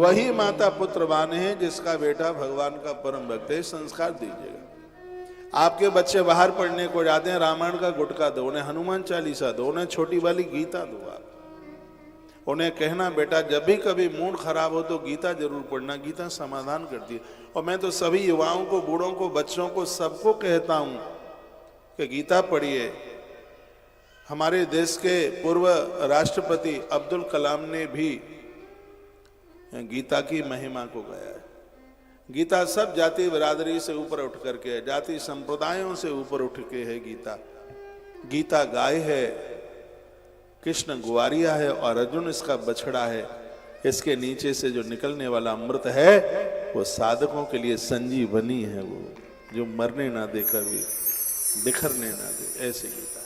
वही माता पुत्रवान है जिसका बेटा भगवान का परम भक्त है। संस्कार दीजिएगा। आपके बच्चे बाहर पढ़ने को जाते हैं, रामायण का गुटका दो, उन्हें हनुमान चालीसा दो, उन्हें छोटी वाली गीता दो। आप उन्हें कहना बेटा जब भी कभी मूड खराब हो तो गीता जरूर पढ़ना, गीता समाधान करती है। और मैं तो सभी युवाओं को, बूढ़ों को, बच्चों को, सबको कहता हूं कि गीता पढ़िए। हमारे देश के पूर्व राष्ट्रपति अब्दुल कलाम ने भी गीता की महिमा को गाया है। गीता सब जाति बिरादरी से ऊपर उठ करके है, जाति संप्रदायों से ऊपर उठ के है गीता। गीता गाय है, कृष्ण ग्वारिया है और अर्जुन इसका बछड़ा है। इसके नीचे से जो निकलने वाला अमृत है वो साधकों के लिए संजीवनी है, वो जो मरने ना दे, कभी बिखरने ना दे, ऐसी गीता।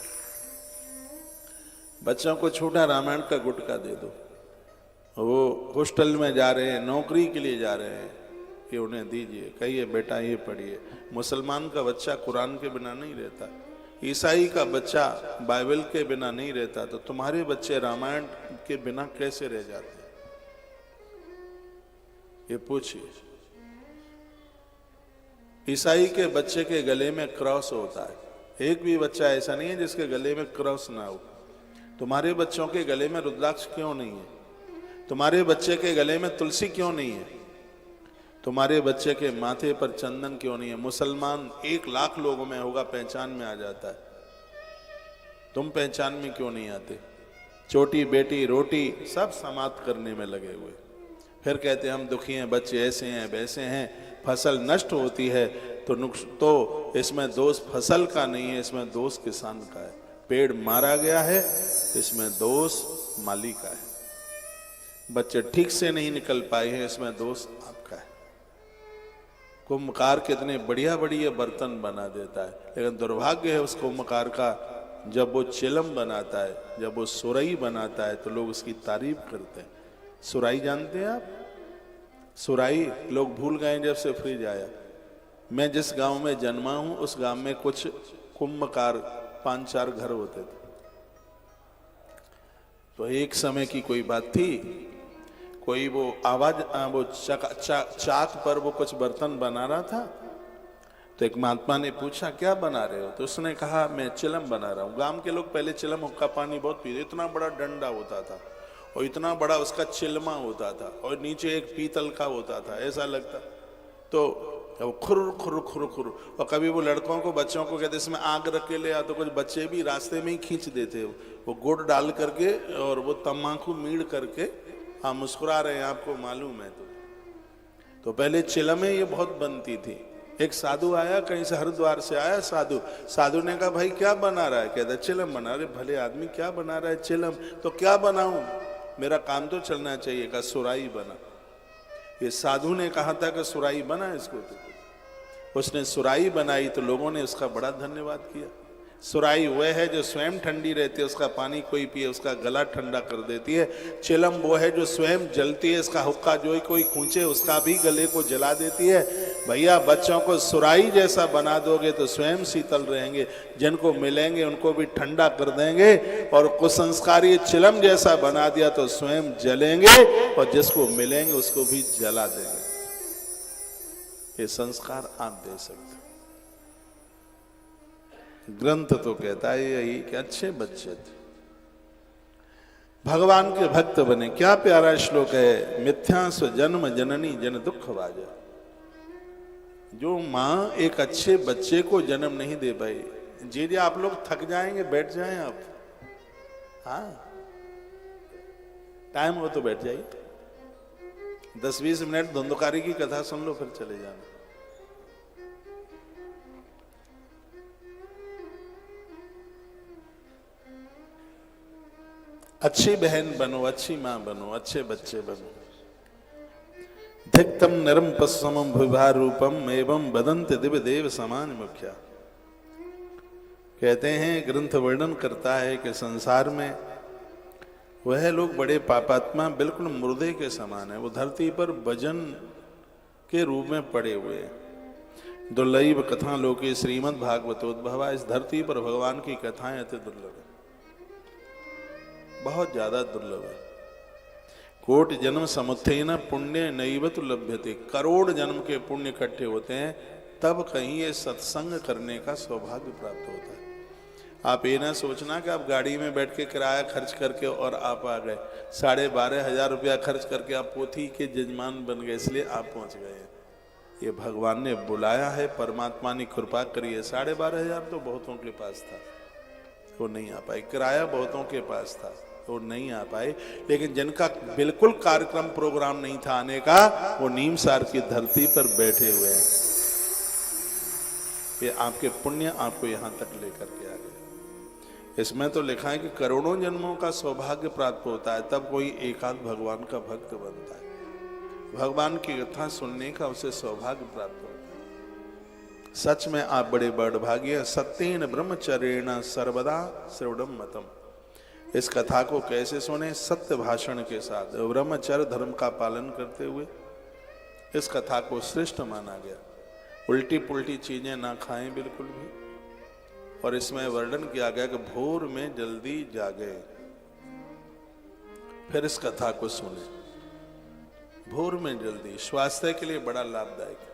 बच्चों को छोटा रामायण का गुटका दे दो, वो हॉस्टल में जा रहे हैं, नौकरी के लिए जा रहे हैं, ये उन्हें दीजिए। कहिए बेटा ये पढ़िए। मुसलमान का बच्चा कुरान के बिना नहीं रहता, ईसाई का बच्चा बाइबल के बिना नहीं रहता, तो तुम्हारे बच्चे रामायण के बिना कैसे रह जाते हैं, ये पूछिए। ईसाई के बच्चे के गले में क्रॉस होता है, एक भी बच्चा ऐसा नहीं है जिसके गले में क्रॉस ना हो। तुम्हारे बच्चों के गले में रुद्राक्ष क्यों नहीं है? तुम्हारे बच्चे के गले में तुलसी क्यों नहीं है? तुम्हारे बच्चे के माथे पर चंदन क्यों नहीं है? मुसलमान 1 लाख लोगों में होगा, पहचान में आ जाता है, तुम पहचान में क्यों नहीं आते? छोटी बेटी रोटी सब समाप्त करने में लगे हुए, फिर कहते हम दुखी हैं, बच्चे ऐसे हैं वैसे हैं, फसल नष्ट होती है तो इसमें दोष फसल का नहीं है, इसमें दोष किसान का है। पेड़ मारा गया है, इसमें दोष माली का है। बच्चे ठीक से नहीं निकल पाए हैं, इसमें दोष आपका है। कुंभकार कितने बढ़िया बढ़िया बर्तन बना देता है, लेकिन दुर्भाग्य है उस कुंभकार का, जब वो चिलम बनाता है, जब वो सुराही बनाता है तो लोग उसकी तारीफ करते हैं। सुराही जानते हैं आप? सुराही लोग भूल गए जब से फ्रिज आया। मैं जिस गांव में जन्मा हूं उस गांव में कुछ कुंभकार 5-4 घर होते थे। तो एक समय की कोई बात थी, कोई वो आवाज वो चाक पर वो कुछ बर्तन बना रहा था, तो एक महात्मा ने पूछा क्या बना रहे हो? तो उसने कहा मैं चिलम बना रहा हूँ। गांव के लोग पहले चिलम हुक्का पानी बहुत पीते, इतना बड़ा डंडा होता था और इतना बड़ा उसका चिलमा होता था और नीचे एक पीतल का होता था, ऐसा लगता। तो वो खुर खुर खुर खुर, और कभी वो लड़कों को, बच्चों को कहते इसमें आग रख के ले आ, तो कुछ बच्चे भी रास्ते में ही खींच देते, वो गुड़ डाल करके और वो तम्बाकू मीड़ करके। हाँ मुस्कुरा रहे हैं, आपको मालूम है। तो पहले चिलमें ये बहुत बनती थी। एक साधु आया, कहीं से हरिद्वार से आया साधु ने कहा भाई क्या बना रहा है? कहता चिलम बना रहे। भले आदमी क्या बना रहा है? चिलम। तो क्या बनाऊं, मेरा काम तो चलना चाहिए। कहा सुराही बना। ये साधु ने कहा था कि सुराही बना इसको, तो उसने सुराही बनाई तो लोगों ने उसका बड़ा धन्यवाद किया। सुराही वह है जो स्वयं ठंडी रहती है, उसका पानी कोई पिए उसका गला ठंडा कर देती है। चिलम वो है जो स्वयं जलती है, इसका हुक्का जो कोई खूंचे उसका भी गले को जला देती है। भैया बच्चों को सुराही जैसा बना दोगे तो स्वयं शीतल रहेंगे, जिनको मिलेंगे उनको भी ठंडा कर देंगे। और कुसंस्कारी चिलम जैसा बना दिया तो स्वयं जलेंगे और जिसको मिलेंगे उसको भी जला देंगे। ये संस्कार आप दे सकते। ग्रंथ तो कहता है यही कि अच्छे बच्चे थे, भगवान के भक्त बने। क्या प्यारा श्लोक है, मिथ्या स्व जन्म जननी जन दुख वाजा। जो मां एक अच्छे बच्चे को जन्म नहीं दे पाई, जी आप लोग थक जाएंगे, बैठ जाएं आप। हाँ टाइम हो तो बैठ जाइए, 10-20 मिनट धुंधकारी की कथा सुन लो, फिर चले जाना। अच्छी बहन बनो, अच्छी मां बनो, अच्छे बच्चे बनो। धिक्तम नरम पश्चिमम भुभा रूपम एवं बदंत दिव्य देव समान मुख्या। कहते हैं ग्रंथ वर्णन करता है कि संसार में वह लोग बड़े पापात्मा बिल्कुल मुर्दे के समान है, वो धरती पर भजन के रूप में पड़े हुए हैं। दुर्लभ कथा लोके श्रीमद् भागवतोद्भवा। इस धरती पर भगवान की कथाएं अति दुर्लभ है, बहुत ज्यादा दुर्लभ है। कोट जन्म समुत्थेन पुण्य नैवत लभ्यते, करोड़ जन्म के पुण्य इकट्ठे होते हैं तब कहीं ये सत्संग करने का सौभाग्य प्राप्त होता है। आप ये ना सोचना कि आप गाड़ी में बैठ के किराया खर्च करके और आप आ गए, 12,500 रुपया खर्च करके आप पोथी के जजमान बन गए इसलिए आप पहुंच गए। ये भगवान ने बुलाया है, परमात्मा ने कृपा करी है। 12,500 तो बहुतों के पास था, वो नहीं आ पाए। किराया बहुतों के पास था, वो नहीं आ पाए। लेकिन जिनका बिल्कुल कार्यक्रम प्रोग्राम नहीं था आने का, वो नीमसार की धरती पर बैठे हुए हैं। ये आपके पुण्य आपको यहां तक लेकर के आ गए। इसमें तो लिखा है कि करोड़ों जन्मों का सौभाग्य प्राप्त होता है तब कोई एकाध भगवान का भक्त बनता है। भगवान की कथा सुनने का उसे सौभाग्य प्राप्त होता है। सच में आप बड़े बड़भागी हैं। सत्येन ब्रह्मचर्येण सर्वदा श्रवणम मतम। इस कथा को कैसे सुने? सत्य भाषण के साथ, ब्रह्मचर्य धर्म का पालन करते हुए इस कथा को श्रेष्ठ माना गया। उल्टी पुल्टी चीजें ना खाएं बिल्कुल भी। और इसमें वर्णन किया गया कि भोर में जल्दी जागे, फिर इस कथा को सुने। भोर में जल्दी स्वास्थ्य के लिए बड़ा लाभदायक है।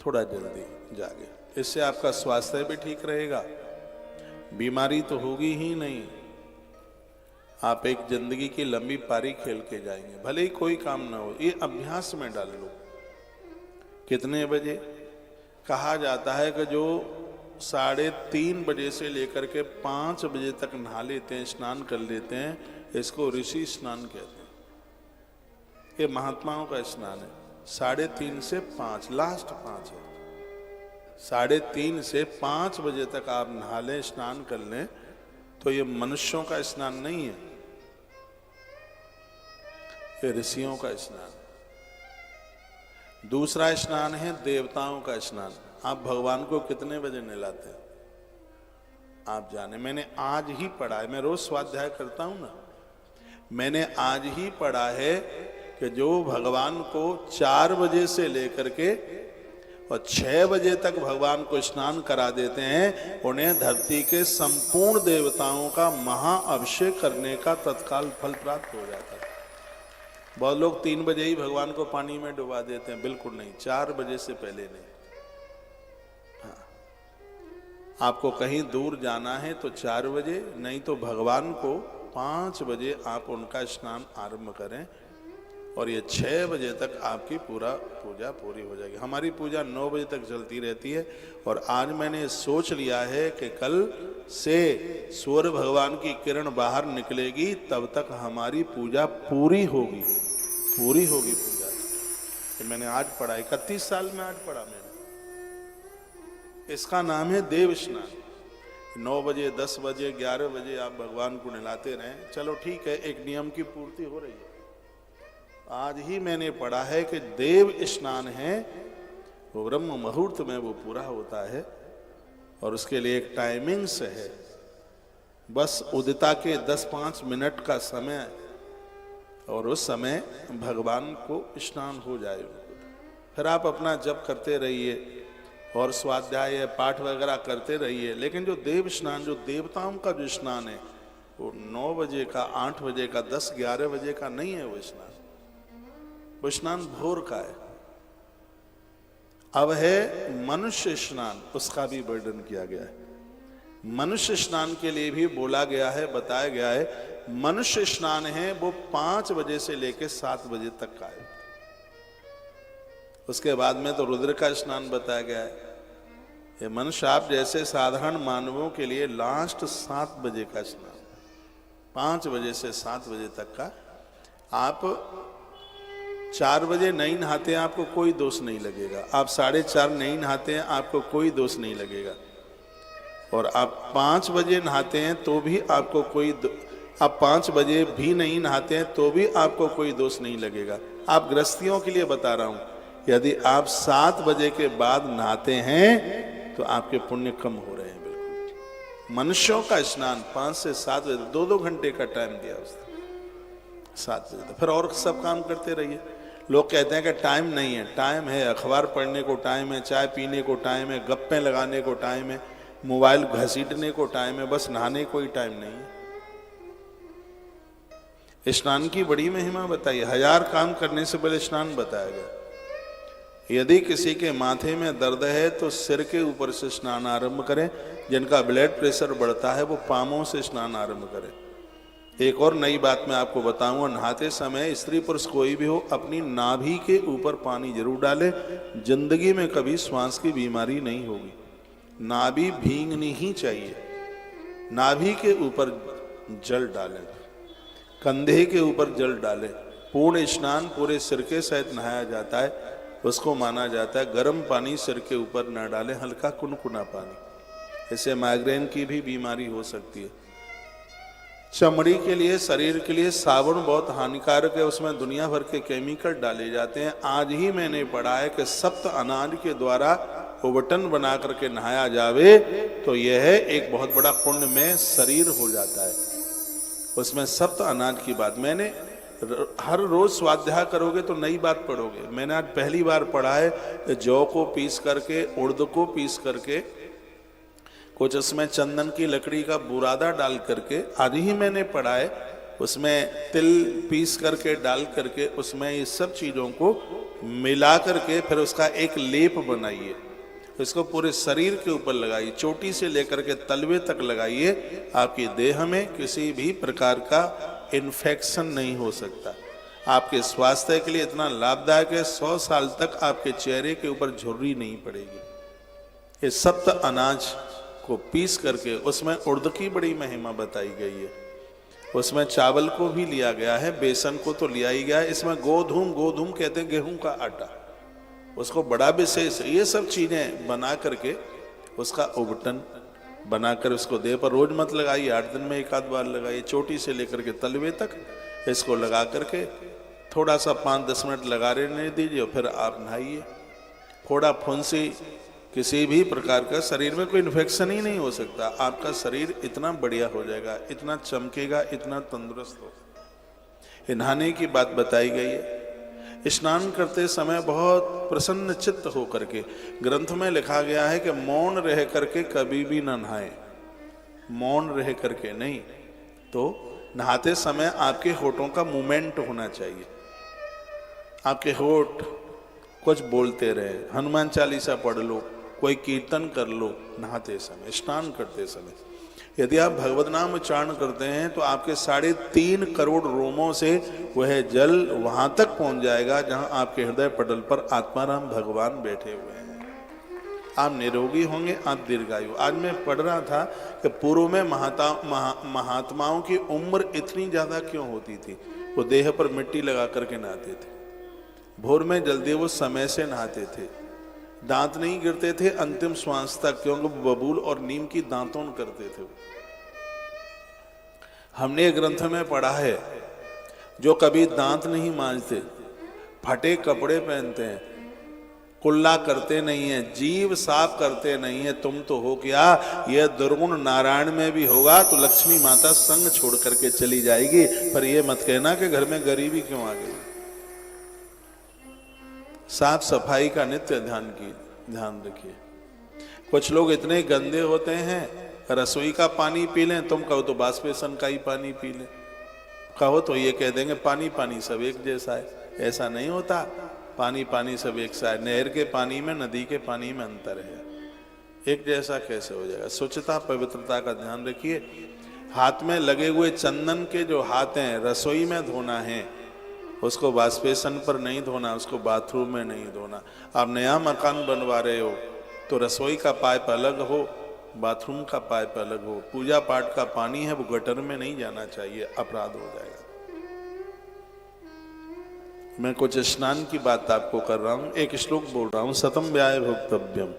थोड़ा जल्दी जागे, इससे आपका स्वास्थ्य भी ठीक रहेगा, बीमारी तो होगी ही नहीं। आप एक जिंदगी की लंबी पारी खेल के जाएंगे, भले ही कोई काम ना हो। ये अभ्यास में डाल लो। कितने बजे? कहा जाता है कि जो 3:30 बजे से लेकर के 5 बजे तक नहा लेते हैं, स्नान कर लेते हैं, इसको ऋषि स्नान कहते हैं। ये महात्माओं का स्नान है। 3:30 से 5, लास्ट 5 है। 3:30 से 5 बजे तक आप नहा लें, स्नान कर लें, तो ये मनुष्यों का स्नान नहीं है, ये ऋषियों का स्नान। दूसरा स्नान है देवताओं का स्नान। आप भगवान को कितने बजे नहलाते हैं आप जाने। मैंने आज ही पढ़ा है, मैं रोज स्वाध्याय करता हूं ना, मैंने आज ही पढ़ा है कि जो भगवान को 4 बजे से लेकर के और 6 बजे तक भगवान को स्नान करा देते हैं, उन्हें धरती के संपूर्ण देवताओं का महाअभिषेक करने का तत्काल फल प्राप्त हो जाता है। बहुत लोग 3 बजे ही भगवान को पानी में डुबा देते हैं, बिल्कुल नहीं, 4 बजे से पहले नहीं। हाँ, आपको कहीं दूर जाना है तो 4 बजे, नहीं तो भगवान को 5 बजे आप उनका स्नान आरंभ करें और ये 6 बजे तक आपकी पूरा पूजा पूरी हो जाएगी। हमारी पूजा 9 बजे तक चलती रहती है और आज मैंने सोच लिया है कि कल से सूर्य भगवान की किरण बाहर निकलेगी तब तक हमारी पूजा पूरी होगी, पूरी होगी पूजा। तो मैंने आज पढ़ा, 31 साल में आज पढ़ा मैंने। इसका नाम है देव स्नान। 9 बजे, 10 बजे, 11 बजे आप भगवान को नहलाते रहें, चलो ठीक है, एक नियम की पूर्ति हो रही है। आज ही मैंने पढ़ा है कि देव स्नान है वो ब्रह्म मुहूर्त में वो पूरा होता है और उसके लिए एक टाइमिंग्स है। बस उदिता के 10-5 मिनट का समय और उस समय भगवान को स्नान हो जाए। फिर आप अपना जप करते रहिए और स्वाध्याय पाठ वगैरह करते रहिए। लेकिन जो देव स्नान, जो देवताओं का जो स्नान है, वो 9 बजे का, 8 बजे का, 10-11 बजे का नहीं है। वो स्नान भोर का है। अब है मनुष्य स्नान, उसका भी वर्णन किया गया है। मनुष्य स्नान के लिए भी बोला गया है, बताया गया है। मनुष्य स्नान है वो 5 बजे से लेकर 7 बजे तक का है। उसके बाद में तो रुद्र का स्नान बताया गया है। ये मनुष्य आप जैसे साधारण मानवों के लिए लास्ट 7 बजे का स्नान, 5 बजे से 7 बजे तक का। आप 4 बजे नहीं नहाते हैं, आपको कोई दोष नहीं लगेगा। आप 4:30 नहीं नहाते हैं, आपको कोई दोष नहीं लगेगा। और आप 5 बजे नहाते हैं तो भी आपको आप 5 बजे भी नहीं नहाते हैं तो भी आपको कोई दोष नहीं लगेगा। आप गृहस्थियों के लिए बता रहा हूं, यदि आप 7 बजे के बाद नहाते हैं तो आपके पुण्य कम हो रहे हैं। बिल्कुल मनुष्यों का स्नान 5 से 7 बजे, 2-2 घंटे का टाइम दिया उसने, 7 बजे तक। फिर और सब काम करते रहिए। लोग कहते हैं कि टाइम नहीं है, टाइम है। अखबार पढ़ने को टाइम है, चाय पीने को टाइम है, गप्पे लगाने को टाइम है, मोबाइल घसीटने को टाइम है, बस नहाने कोई टाइम नहीं है। स्नान की बड़ी महिमा बताई, 1000 काम करने से पहले स्नान बताया गया। यदि किसी के माथे में दर्द है तो सिर के ऊपर से स्नान आरंभ करें, जिनका ब्लड प्रेशर बढ़ता है वो पामों से स्नान आरंभ करें। एक और नई बात मैं आपको बताऊंगा, नहाते समय स्त्री पुरुष कोई भी हो अपनी नाभि के ऊपर पानी जरूर डाले, जिंदगी में कभी श्वास की बीमारी नहीं होगी। नाभि भींगनी ही चाहिए, नाभि के ऊपर जल डालें, कंधे के ऊपर जल डालें। पूर्ण स्नान पूरे सिर के सहित नहाया जाता है, उसको माना जाता है। गर्म पानी सिर के ऊपर न डालें, हल्का कुनकुना पानी, इससे माइग्रेन की भी बीमारी हो सकती है। चमड़ी के लिए, शरीर के लिए साबुन बहुत हानिकारक है, उसमें दुनिया भर के केमिकल डाले जाते हैं। आज ही मैंने पढ़ा है कि सप्त अनाज के द्वारा उबटन बना करके नहाया जावे तो यह एक बहुत बड़ा पुण्य में शरीर हो जाता है। उसमें सप्त अनाज की बात मैंने हर रोज स्वाध्याय करोगे तो नई बात पढ़ोगे। मैंने आज पहली बार पढ़ा है जौ को पीस करके, उड़द को पीस करके, कुछ उसमें चंदन की लकड़ी का बुरादा डाल करके, आज ही मैंने पढ़ा है उसमें तिल पीस करके डाल करके उसमें ये सब चीज़ों को मिला करके फिर उसका एक लेप बनाइए, इसको पूरे शरीर के ऊपर लगाइए, चोटी से लेकर के तलवे तक लगाइए। आपकी देह में किसी भी प्रकार का इन्फेक्शन नहीं हो सकता। आपके स्वास्थ्य के लिए इतना लाभदायक है, 100 साल तक आपके चेहरे के ऊपर झुर्री नहीं पड़ेगी। ये सप्त अनाज को पीस करके उसमें उड़द की बड़ी महिमा बताई गई है, उसमें चावल को भी लिया गया है, बेसन को तो लिया ही गया है। इसमें गोधूम कहते हैं गेहूं का आटा, उसको बड़ा विशेष, ये सब चीजें बना करके उसका उबटन बनाकर उसको देह पर रोज मत लगाइए, 8 दिन में एक आध बार लगाइए, चोटी से लेकर के तलवे तक इसको लगा करके थोड़ा सा 5-10 मिनट लगा रहने दीजिए, फिर आप नहाइए। फोड़ा फुंसी किसी भी प्रकार का शरीर में कोई इन्फेक्शन ही नहीं हो सकता। आपका शरीर इतना बढ़िया हो जाएगा, इतना चमकेगा, इतना तंदुरुस्त हो। नहाने की बात बताई गई है। स्नान करते समय बहुत प्रसन्न चित्त हो करके, ग्रंथ में लिखा गया है कि मौन रह करके कभी भी न नहाए, मौन रह करके नहीं। तो नहाते समय आपके होठों का मूवमेंट होना चाहिए, आपके होठ कुछ बोलते रहे, हनुमान चालीसा पढ़ लो, कोई कीर्तन कर लो नहाते समय, स्नान करते समय। यदि आप भगवत नाम उच्चारण करते हैं तो आपके 3.5 करोड़ रोमों से वह जल वहां तक पहुंच जाएगा जहां आपके हृदय पटल पर आत्माराम भगवान बैठे हुए हैं। आप निरोगी होंगे, आप दीर्घायु। आज मैं पढ़ रहा था कि पूर्व में महात्माओं की उम्र इतनी ज्यादा क्यों होती थी, वो देह पर मिट्टी लगा करके नहाते थे, भोर में जल्दी वो समय से नहाते थे, दांत नहीं गिरते थे अंतिम श्वास तक, क्योंकि बबूल और नीम की दांतों करते थे। हमने ग्रंथ में पढ़ा है जो कभी दांत नहीं मांजते, फटे कपड़े पहनते हैं, कुल्ला करते नहीं है, जीव साफ करते नहीं है, तुम तो हो क्या, यह दुर्गुण नारायण में भी होगा तो लक्ष्मी माता संग छोड़ करके चली जाएगी। पर यह मत कहना कि घर में गरीबी क्यों आ गई। साफ सफाई का नित्य ध्यान रखिए। कुछ लोग इतने गंदे होते हैं, रसोई का पानी पी लें, तुम कहो तो बाष्पेशन का ही पानी पी लें, कहो तो ये कह देंगे पानी पानी सब एक जैसा है। ऐसा नहीं होता, पानी पानी सब एक सा है। नहर के पानी में, नदी के पानी में अंतर है, एक जैसा कैसे हो जाएगा। स्वच्छता पवित्रता का ध्यान रखिए। हाथ में लगे हुए चंदन के जो हाथ हैं रसोई में धोना है, उसको बाष्पेशन पर नहीं धोना, उसको बाथरूम में नहीं धोना। आप नया मकान बनवा रहे हो तो रसोई का पाइप अलग हो, बाथरूम का पाइप अलग हो। पूजा पाठ का पानी है वो गटर में नहीं जाना चाहिए, अपराध हो जाएगा। मैं कुछ स्नान की बात आपको कर रहा हूं, एक श्लोक बोल रहा हूं, सतम व्याय भोक्तव्यम।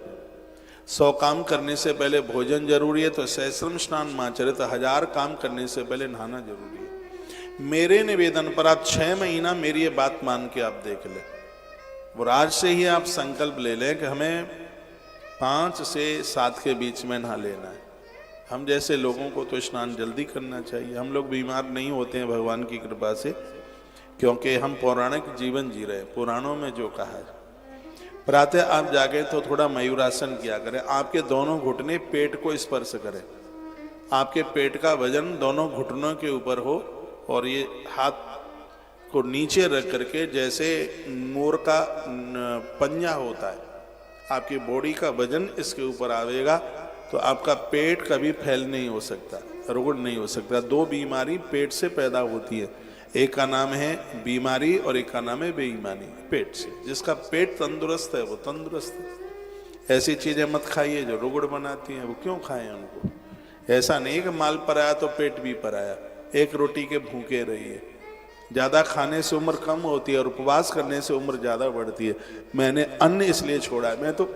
100 काम करने से पहले भोजन जरूरी है, तो सहस्रम स्नान माचरित, 1000 काम करने से पहले नहाना जरूरी है। मेरे निवेदन पर आप 6 महीना मेरी ये बात मान के आप देख लें, और आज से ही आप संकल्प ले लें कि हमें 5 से 7 के बीच में नहा लेना है। हम जैसे लोगों को तो स्नान जल्दी करना चाहिए। हम लोग बीमार नहीं होते हैं भगवान की कृपा से, क्योंकि हम पौराणिक जीवन जी रहे हैं। पुराणों में जो कहा है, प्रातः आप जागे तो थोड़ा मयूरासन किया करें, आपके दोनों घुटने पेट को स्पर्श करें, आपके पेट का वजन दोनों घुटनों के ऊपर हो, और ये हाथ को नीचे रख करके जैसे मोर का पंजा होता है, आपकी बॉडी का वजन इसके ऊपर आवेगा तो आपका पेट कभी फैल नहीं हो सकता, रुगड़ नहीं हो सकता। दो बीमारी पेट से पैदा होती है, एक का नाम है बीमारी और एक का नाम है बेईमानी। पेट से, जिसका पेट तंदुरुस्त है वो तंदुरुस्त है। ऐसी चीजें मत खाइए जो रुगड़ बनाती हैं, वो क्यों खाएं उनको। ऐसा नहीं कि माल पराया तो पेट भी पराया। एक रोटी के भूखे रहिए। ज्यादा खाने से उम्र कम होती है और उपवास करने से उम्र ज्यादा बढ़ती है। मैंने अन्न इसलिए छोड़ा है, मैं तो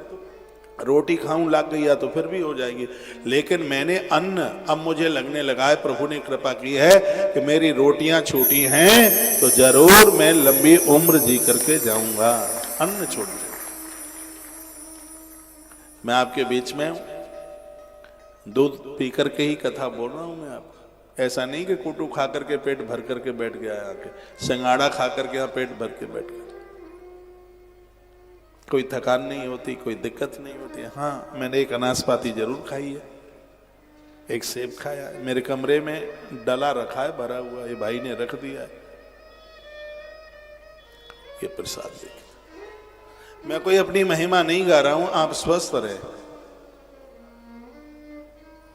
रोटी खाऊं लग गई तो फिर भी हो जाएगी, लेकिन मैंने अन्न अब मुझे लगने लगा है, प्रभु ने कृपा की है कि मेरी रोटियां छूटी हैं तो जरूर मैं लंबी उम्र जी करके जाऊंगा। अन्न छोड़ दिया। मैं आपके बीच में दूध पी करके ही कथा बोल रहा हूं मैं आपको। ऐसा नहीं कि कुटू खा करके पेट भर करके बैठ गया आके, सिंगाड़ा खा करके यहाँ पेट भर के बैठ गया। कोई थकान नहीं होती, कोई दिक्कत नहीं होती। हाँ, मैंने एक अनाशपाती जरूर खाई है, एक सेब खाया है। मेरे कमरे में डला रखा है भरा हुआ, ये भाई ने रख दिया है। ये प्रसाद देखिए। मैं कोई अपनी महिमा नहीं गा रहा हूं, आप स्वस्थ रहे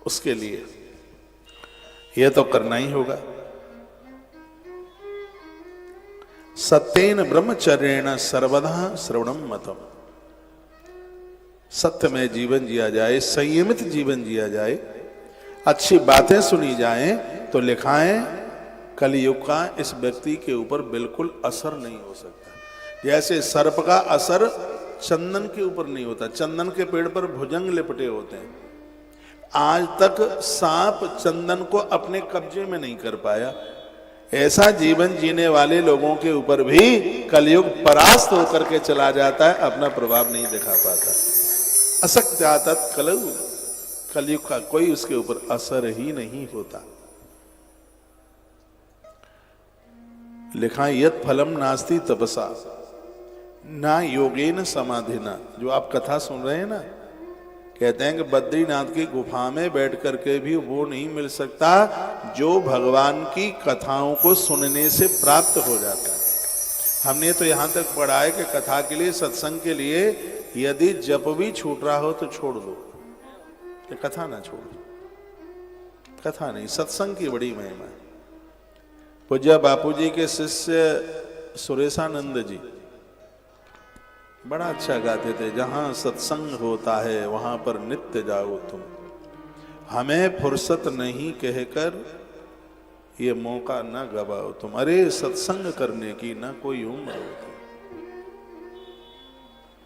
उसके लिए यह तो करना ही होगा। सत्येन ब्रह्मचर्येण सर्वदा श्रवणम मतम। सत्य में जीवन जिया जाए, संयमित जीवन जिया जाए, अच्छी बातें सुनी जाएं तो लिखाएं कलयुग का इस व्यक्ति के ऊपर बिल्कुल असर नहीं हो सकता। जैसे सर्प का असर चंदन के ऊपर नहीं होता। चंदन के पेड़ पर भुजंग लिपटे होते हैं। आज तक सांप चंदन को अपने कब्जे में नहीं कर पाया। ऐसा जीवन जीने वाले लोगों के ऊपर भी कलयुग परास्त होकर के चला जाता है, अपना प्रभाव नहीं दिखा पाता। असक्त्यातत् कलौ, कलयुग का कोई उसके ऊपर असर ही नहीं होता। लिखा यत् फलम नास्ति तपसा ना योगेन समाधिना। जो आप कथा सुन रहे हैं ना, कहते हैं कि बद्रीनाथ की गुफा में बैठ करके भी वो नहीं मिल सकता जो भगवान की कथाओं को सुनने से प्राप्त हो जाता है। हमने तो यहां तक पढ़ा है कि कथा के लिए, सत्संग के लिए यदि जप भी छूट रहा हो तो छोड़ दो, कि कथा ना छोड़ो। कथा नहीं, सत्संग की बड़ी महिमा है। पूज्य बापूजी के शिष्य सुरेशानंद जी बड़ा अच्छा गाते थे। जहां सत्संग होता है वहां पर नित्य जाओ तुम, हमें फुर्सत नहीं कहकर ये मौका न गवाओ तुम। अरे सत्संग करने की ना कोई उम्र होती,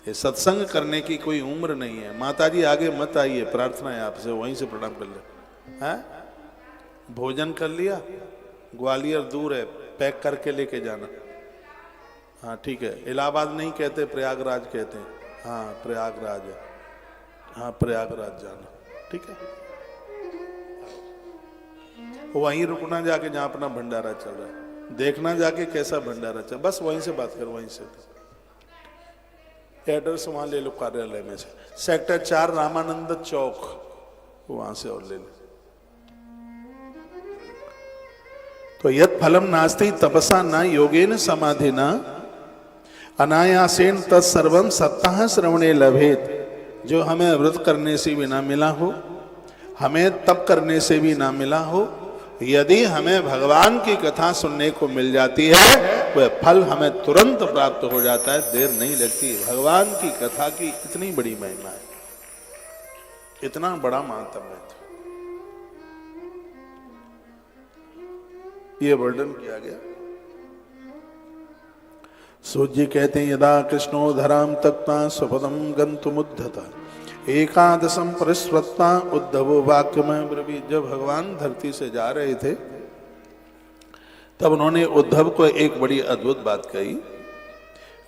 ये सत्संग करने की कोई उम्र नहीं है। माताजी आगे मत आइए, प्रार्थना है आपसे, वहीं से प्रणाम कर ले। हैं? भोजन कर लिया? ग्वालियर दूर है, पैक करके लेके जाना। हाँ ठीक है। इलाहाबाद नहीं कहते, प्रयागराज कहते हैं। हाँ प्रयागराज है, हाँ प्रयागराज जाना, ठीक है। वहीं रुकना जाके जहां अपना भंडारा चल रहा है, देखना जाके कैसा भंडारा चल, बस वहीं से बात कर, वहीं से। एड्रेस वहां ले लो कार्यालय में से, सेक्टर 4 रामानंद चौक, वहां से और ले लो। तो यत् फलम नास्ति तपसा न योगेन समाधिना अनायासेन तत्सर्वम सत्ता श्रवणे लभेत। जो हमें व्रत करने से भी ना मिला हो, हमें तप करने से भी ना मिला हो, यदि हमें भगवान की कथा सुनने को मिल जाती है वह फल हमें तुरंत प्राप्त हो जाता है, देर नहीं लगती। भगवान की कथा की इतनी बड़ी महिमा है, इतना बड़ा महात्म्य है, ये वर्णन किया गया। सूत जी कहते हैं यदा कृष्णो धराम तक्ता स्वपदम गंतुमुद्धता एकादशम परिस्वत्ता उद्धवो वाक्य में ब्रवीत। जब भगवान धरती से जा रहे थे तब उन्होंने उद्धव को एक बड़ी अद्भुत बात कही।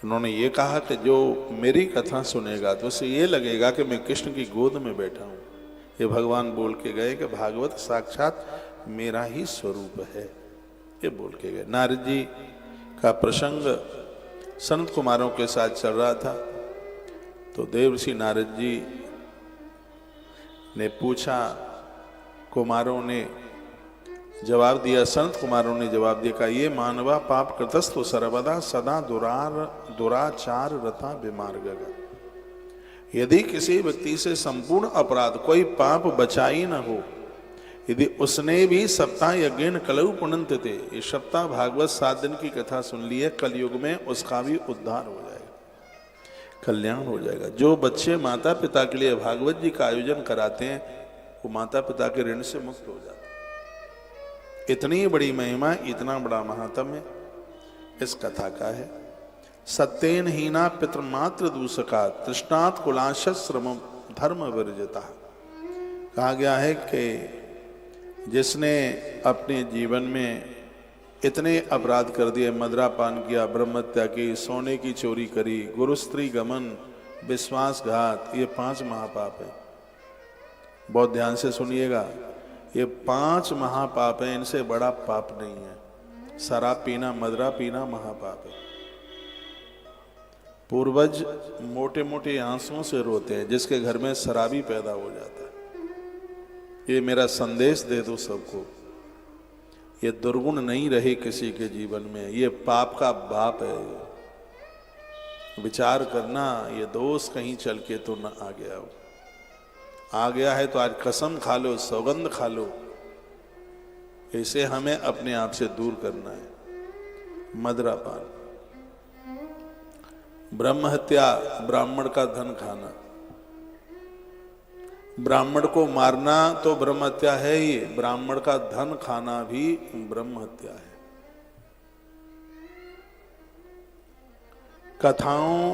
उन्होंने ये कहा कि जो मेरी कथा सुनेगा तो उसे ये लगेगा कि मैं कृष्ण की गोद में बैठा हूँ। ये भगवान बोल के गए कि भागवत साक्षात मेरा ही स्वरूप है, ये बोल के गए। नारद जी का प्रसंग संत कुमारों के साथ चल रहा था तो देवर्षि नारद जी ने पूछा, कुमारों ने जवाब दिया, संत कुमारों ने जवाब दिया, कहा ये मानवा पाप कृतस्तु सर्वदा सदा दुराचार रता विमार्ग। यदि किसी व्यक्ति से संपूर्ण अपराध कोई पाप बचा ही न हो, यदि उसने भी सप्ताह यज्ञ कलऊ पुनंत थे, ये सप्ताह भागवत 7 दिन की कथा सुन ली है, कलयुग में उसका भी उद्धार हो जाएगा, कल्याण हो जाएगा। जो बच्चे माता पिता के लिए भागवत जी का आयोजन कराते हैं वो माता पिता के ऋण से मुक्त हो जाते हैं। इतनी बड़ी महिमा, इतना बड़ा महात्म्य इस कथा का है। सत्येन हीना पितृमात्र दूषका तृष्णात् कुलाश्रम धर्म वर्जिता। कहा गया है कि जिसने अपने जीवन में इतने अपराध कर दिए, मदरापान किया, ब्रह्महत्या की, सोने की चोरी करी, गुरु स्त्री गमन, विश्वासघात, ये 5 महापाप है। बहुत ध्यान से सुनिएगा, ये 5 महापाप है, इनसे बड़ा पाप नहीं है। शराब पीना, मदरा पीना महापाप है। पूर्वज मोटे मोटे आंसुओं से रोते हैं जिसके घर में शराबी पैदा हो जाता है। ये मेरा संदेश दे दो सबको, ये दुर्गुण नहीं रहे किसी के जीवन में, ये पाप का बाप है। विचार करना, ये दोष कहीं चल के तो न आ गया हो। आ गया है तो आज कसम खा लो, सौगंध खा लो, इसे हमें अपने आप से दूर करना है। मदरापान, ब्रह्म हत्या, ब्राह्मण का धन खाना, ब्राह्मण को मारना तो ब्रह्म हत्या है ही, ब्राह्मण का धन खाना भी ब्रह्म हत्या है। कथाओं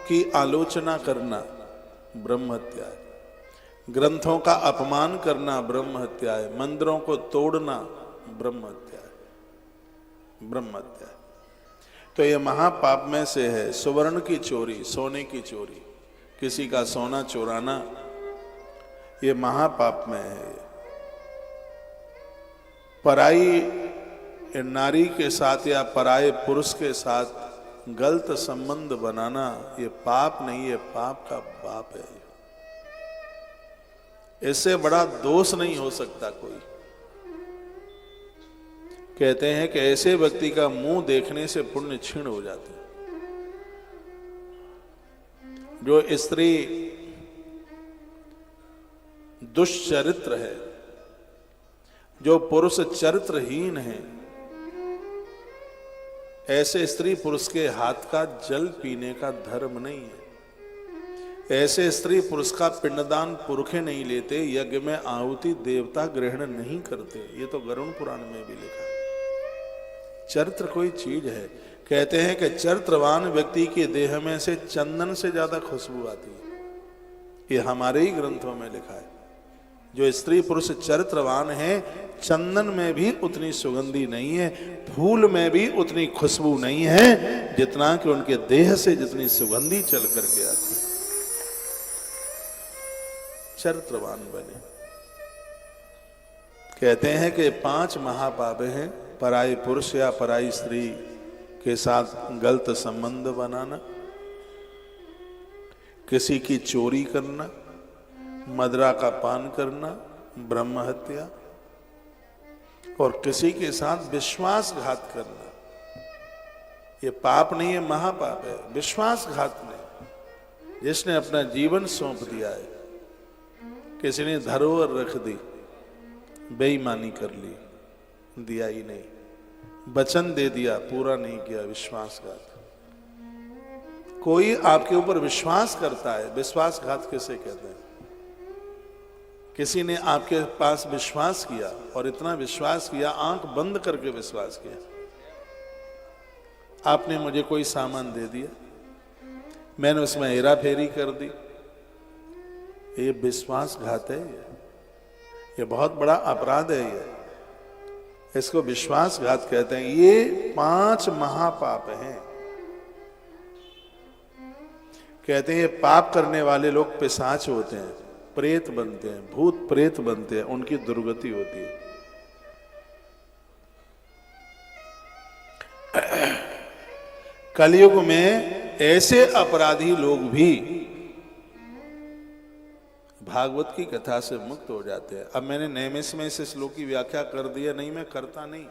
की आलोचना करना ब्रह्म हत्या है। ग्रंथों का अपमान करना ब्रह्म हत्या है। मंदिरों को तोड़ना ब्रह्म हत्या है, ब्रह्म हत्या है। तो ये महापाप में से है। सुवर्ण की चोरी, सोने की चोरी, किसी का सोना चुराना, ये महापाप में है। पराई नारी के साथ या पराये पुरुष के साथ गलत संबंध बनाना, ये पाप नहीं है, पाप का बाप है। इससे बड़ा दोष नहीं हो सकता कोई। कहते हैं कि ऐसे व्यक्ति का मुंह देखने से पुण्य क्षीण हो जाते हैं। जो स्त्री दुष्चरित्र है, जो पुरुष चरित्रहीन है, ऐसे स्त्री पुरुष के हाथ का जल पीने का धर्म नहीं है। ऐसे स्त्री पुरुष का पिंडदान पुरखे नहीं लेते, यज्ञ में आहुति देवता ग्रहण नहीं करते। ये तो गरुड़ पुराण में भी लिखा है। चरित्र कोई चीज है। कहते हैं कि चरित्रवान व्यक्ति के देह में से चंदन से ज्यादा खुशबू आती है। ये हमारे ही ग्रंथों में लिखा है। जो स्त्री पुरुष चरित्रवान है, चंदन में भी उतनी सुगंधी नहीं है, फूल में भी उतनी खुशबू नहीं है, जितना कि उनके देह से जितनी सुगंधी चल करके आती है। चरित्रवान बने। कहते हैं कि 5 महापाप हैं। पराई पुरुष या पराई स्त्री के साथ गलत संबंध बनाना, किसी की चोरी करना, मदरा का पान करना, ब्रह्म हत्या, और किसी के साथ विश्वासघात करना। ये पाप नहीं है, महापाप है। विश्वासघात नहीं, जिसने अपना जीवन सौंप दिया है, किसी ने धरोहर रख दी, बेईमानी कर ली, दिया ही नहीं, वचन दे दिया, पूरा नहीं किया, विश्वासघात। कोई आपके ऊपर विश्वास करता है, विश्वासघात किसे कहते हैं? किसी ने आपके पास विश्वास किया, और इतना विश्वास किया, आंख बंद करके विश्वास किया। आपने मुझे कोई सामान दे दिया, मैंने उसमें हेरा फेरी कर दी, ये विश्वासघात है। ये बहुत बड़ा अपराध है। ये इसको विश्वासघात कहते हैं। ये 5 महापाप हैं। कहते हैं ये पाप करने वाले लोग पिशाच होते हैं, प्रेत बनते हैं, भूत प्रेत बनते हैं, उनकी दुर्गति होती है। कलयुग में ऐसे अपराधी लोग भी भागवत की कथा से मुक्त हो जाते हैं। अब मैंने नैमिष में इस श्लोक की व्याख्या कर दिया, नहीं मैं करता नहीं,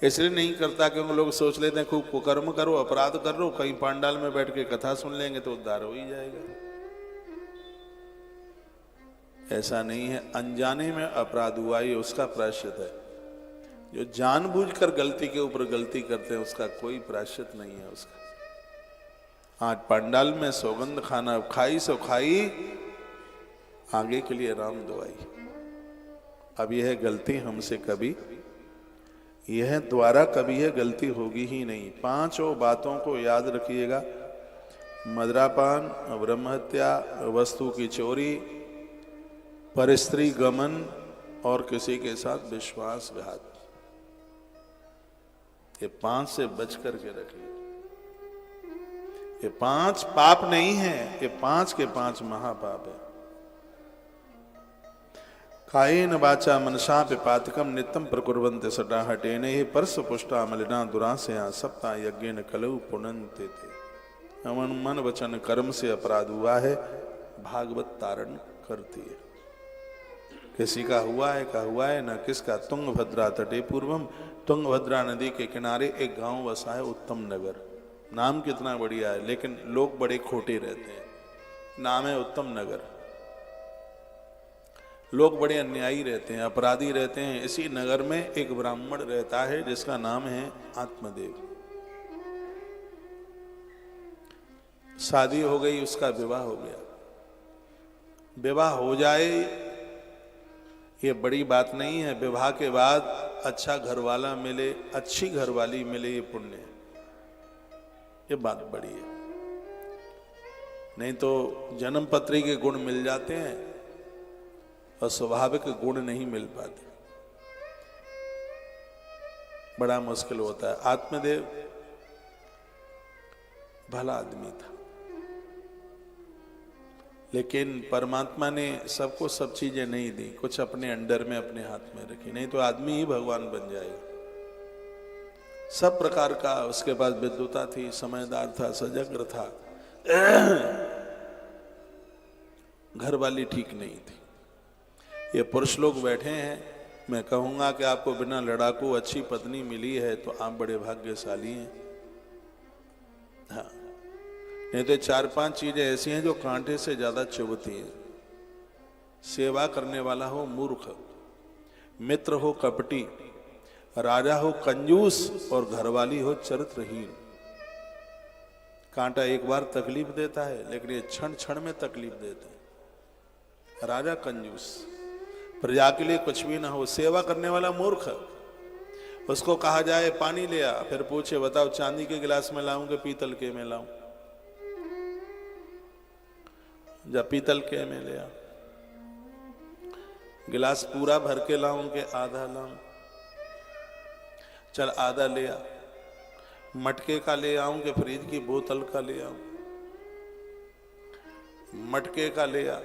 इसलिए नहीं करता क्योंकि लोग सोच लेते हैं खूब कुकर्म करो, अपराध कर लो, कहीं पांडाल में बैठ के कथा सुन लेंगे तो उद्धार हो ही जाएगा। ऐसा नहीं है। अनजाने में अपराध हुआ ये उसका प्रायश्चित है। जो जानबूझकर गलती के ऊपर गलती करते हैं उसका कोई प्रायश्चित नहीं है उसका। आज पंडाल में सौगंध खाना खाई सो खाई, आगे के लिए राम दुआई। अब यह गलती हमसे कभी, यह द्वारा कभी यह गलती होगी ही नहीं। पांचों बातों को याद रखिएगा। मदिरापान, ब्रह्महत्या, वस्तु की चोरी, परस्त्री गमन और किसी के साथ विश्वासघात, ये 5 से बच करके रखिए। ये 5 पाप नहीं है, ये 5 के 5 महापाप है। कायेन वाचा मनसा पिपातकम नित्यम प्रकुर्वन्ते सदा हटेने ही परस पुष्टा मलिना दुरासया सप्ता यज्ञेन कलौ पुनन्ते थे। मन वचन कर्म से अपराध हुआ है, भागवत तारण करती है। किसी का हुआ है ना किसका। तुंगभद्रा तटे पूर्वम, तुंगभद्रा नदी के किनारे एक गांव बसा है उत्तम नगर। नाम कितना बढ़िया है, लेकिन लोग बड़े खोटे रहते हैं। नाम है उत्तम नगर, लोग बड़े अन्यायी रहते हैं, अपराधी रहते हैं। इसी नगर में एक ब्राह्मण रहता है जिसका नाम है आत्मदेव। शादी हो गई, उसका विवाह हो गया। विवाह हो जाए ये बड़ी बात नहीं है। विवाह के बाद अच्छा घरवाला मिले, अच्छी घरवाली मिले, ये पुण्य है, ये बात बड़ी है। नहीं तो जन्म पत्री के गुण मिल जाते हैं और स्वाभाविक गुण नहीं मिल पाते, बड़ा मुश्किल होता है। आत्मदेव भला आदमी था, लेकिन परमात्मा ने सबको सब चीजें नहीं दी, कुछ अपने अंडर में अपने हाथ में रखी। नहीं तो आदमी ही भगवान बन जाएगा। सब प्रकार का उसके पास विद्वता थी, समझदार था, सजग था। घर वाली ठीक नहीं थी। ये पुरुष लोग बैठे हैं, मैं कहूंगा कि आपको बिना लड़ाकू अच्छी पत्नी मिली है तो आप बड़े भाग्यशाली हैं। हाँ, नहीं तो 4-5 चीजें ऐसी हैं जो कांटे से ज्यादा चुभती हैं। सेवा करने वाला हो मूर्ख, मित्र हो कपटी, राजा हो कंजूस और घरवाली हो चरित्रहीन। कांटा एक बार तकलीफ देता है, लेकिन ये क्षण क्षण में तकलीफ देते हैं। राजा कंजूस, प्रजा के लिए कुछ भी ना हो। सेवा करने वाला मूर्ख, उसको कहा जाए पानी ले आ, फिर पूछे बताओ चांदी के गिलास में लाऊं कि पीतल के में लाऊं। जब पीतल के में ले आ। गिलास पूरा भर के लाऊं कि आधा लाऊं? चल आधा ले आ। मटके का ले आऊं कि फ्रिज की बोतल का ले आऊं? मटके का ले आ।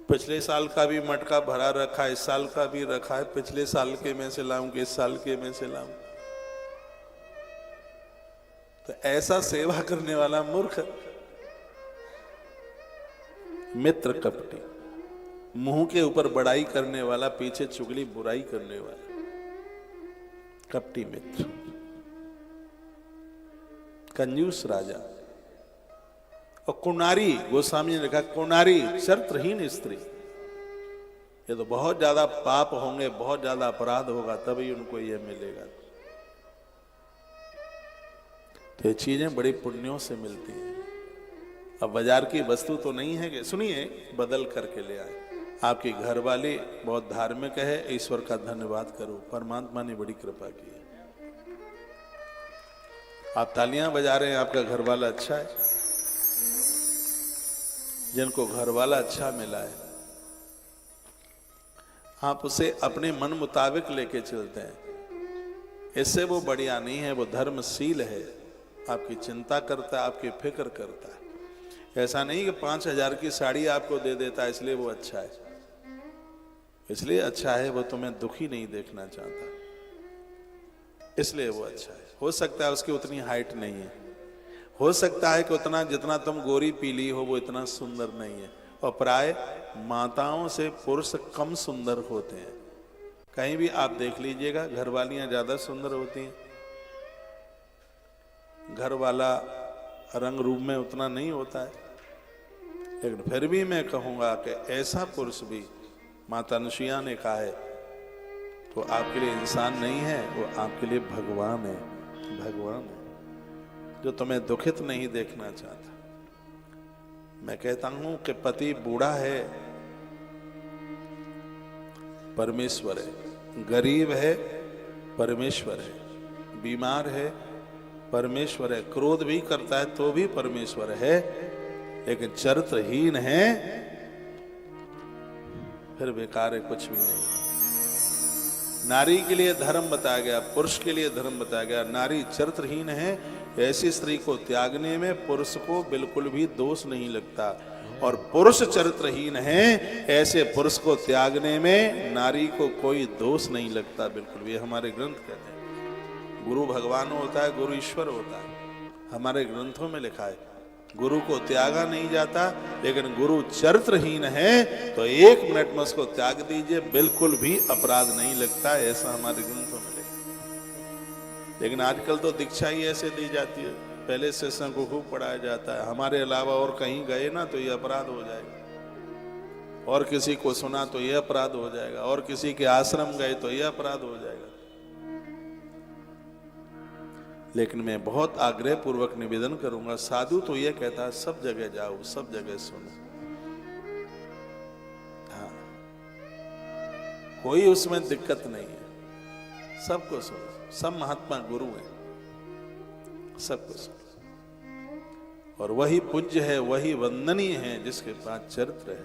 पिछले साल का भी मटका भरा रखा है, इस साल का भी रखा है, पिछले साल के में से लाऊं कि इस साल के में से लाऊं? तो ऐसा सेवा करने वाला मूर्ख, मित्र कपटी, मुंह के ऊपर बड़ाई करने वाला, पीछे चुगली बुराई करने वाला, कपटी मित्र, कंजूस राजा। और कुनारी, गोस्वामी ने लिखा कुनारी चरित्रहीन स्त्री। ये तो बहुत ज्यादा पाप होंगे, बहुत ज्यादा अपराध होगा तभी उनको ये मिलेगा। तो ये चीजें बड़ी पुण्यों से मिलती हैं। अब बाजार की वस्तु तो नहीं है कि सुनिए बदल करके ले आए। आपकी घर वाली बहुत धार्मिक है, ईश्वर का धन्यवाद करो, परमात्मा ने बड़ी कृपा की है। आप तालियां बजा रहे हैं, आपका घर वाला अच्छा है। जिनको घर वाला अच्छा मिला है, आप उसे अपने मन मुताबिक लेके चलते हैं। इससे वो बढ़िया नहीं है, वो धर्मशील है, आपकी चिंता करता है, आपकी फिक्र करता है। ऐसा नहीं कि 5,000 की साड़ी आपको दे देता है इसलिए वो अच्छा है। इसलिए अच्छा है वो तुम्हें दुखी नहीं देखना चाहता, इसलिए वो अच्छा है। हो सकता है उसकी उतनी हाइट नहीं है, हो सकता है कि उतना जितना तुम गोरी पीली हो वो इतना सुंदर नहीं है, और प्राय माताओं से पुरुष कम सुंदर होते हैं। कहीं भी आप देख लीजिएगा, घरवालियां ज्यादा सुंदर होती हैं, घर वाला रंग रूप में उतना नहीं होता है। लेकिन फिर भी मैं कहूंगा कि ऐसा पुरुष भी माता अनुसुईया ने कहा है तो आपके लिए इंसान नहीं है, वो आपके लिए भगवान है। भगवान है जो तुम्हें दुखित नहीं देखना चाहता। मैं कहता हूं कि पति बूढ़ा है, परमेश्वर है, गरीब है, परमेश्वर है, बीमार है, परमेश्वर है, क्रोध भी करता है तो भी परमेश्वर है, लेकिन चरित्रहीन है फिर बेकार है, कुछ भी नहीं। नारी के लिए धर्म बताया गया, पुरुष के लिए धर्म बताया गया। नारी चरित्रहीन है, ऐसी स्त्री को त्यागने में पुरुष को बिल्कुल भी दोष नहीं लगता, और पुरुष चरित्रहीन है, ऐसे पुरुष को त्यागने में नारी को कोई दोष नहीं लगता बिल्कुल भी। हमारे ग्रंथ कहते हैं गुरु भगवान होता है, गुरु ईश्वर होता है। हमारे ग्रंथों में लिखा है गुरु को त्यागा नहीं जाता, लेकिन गुरु चरित्रहीन है तो 1 मिनट में उसको त्याग दीजिए, बिल्कुल भी अपराध नहीं लगता, ऐसा हमारे ग्रंथों में लिखा। लेकिन आजकल तो दीक्षा ही ऐसे दी जाती है, पहले सत्संग को खूब पढ़ाया जाता है, हमारे अलावा और कहीं गए ना तो ये अपराध हो जाएगा, और किसी को सुना तो ये अपराध हो जाएगा, और किसी के आश्रम गए तो ये अपराध हो जाएगा। लेकिन मैं बहुत आग्रह पूर्वक निवेदन करूंगा, साधु तो यह कहता है सब जगह जाओ, सब जगह सुनो। हाँ, कोई उसमें दिक्कत नहीं है, सबको सुनो, सब महात्मा गुरु है, सबको सुनो। और वही पूज्य है, वही वंदनीय है जिसके पास चरित्र है।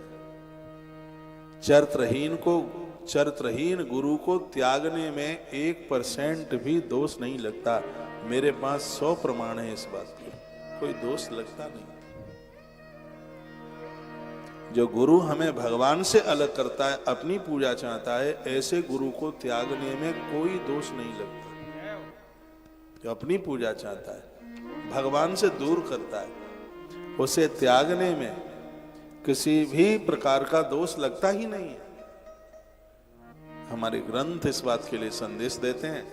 चरित्रहीन गुरु को त्यागने में 1% भी दोष नहीं लगता। मेरे पास 100 प्रमाण है इस बात के, कोई दोष लगता नहीं। जो गुरु हमें भगवान से अलग करता है, अपनी पूजा चाहता है, ऐसे गुरु को त्यागने में कोई दोष नहीं लगता। जो अपनी पूजा चाहता है, भगवान से दूर करता है, उसे त्यागने में किसी भी प्रकार का दोष लगता ही नहीं है। हमारे ग्रंथ इस बात के लिए संदेश देते हैं।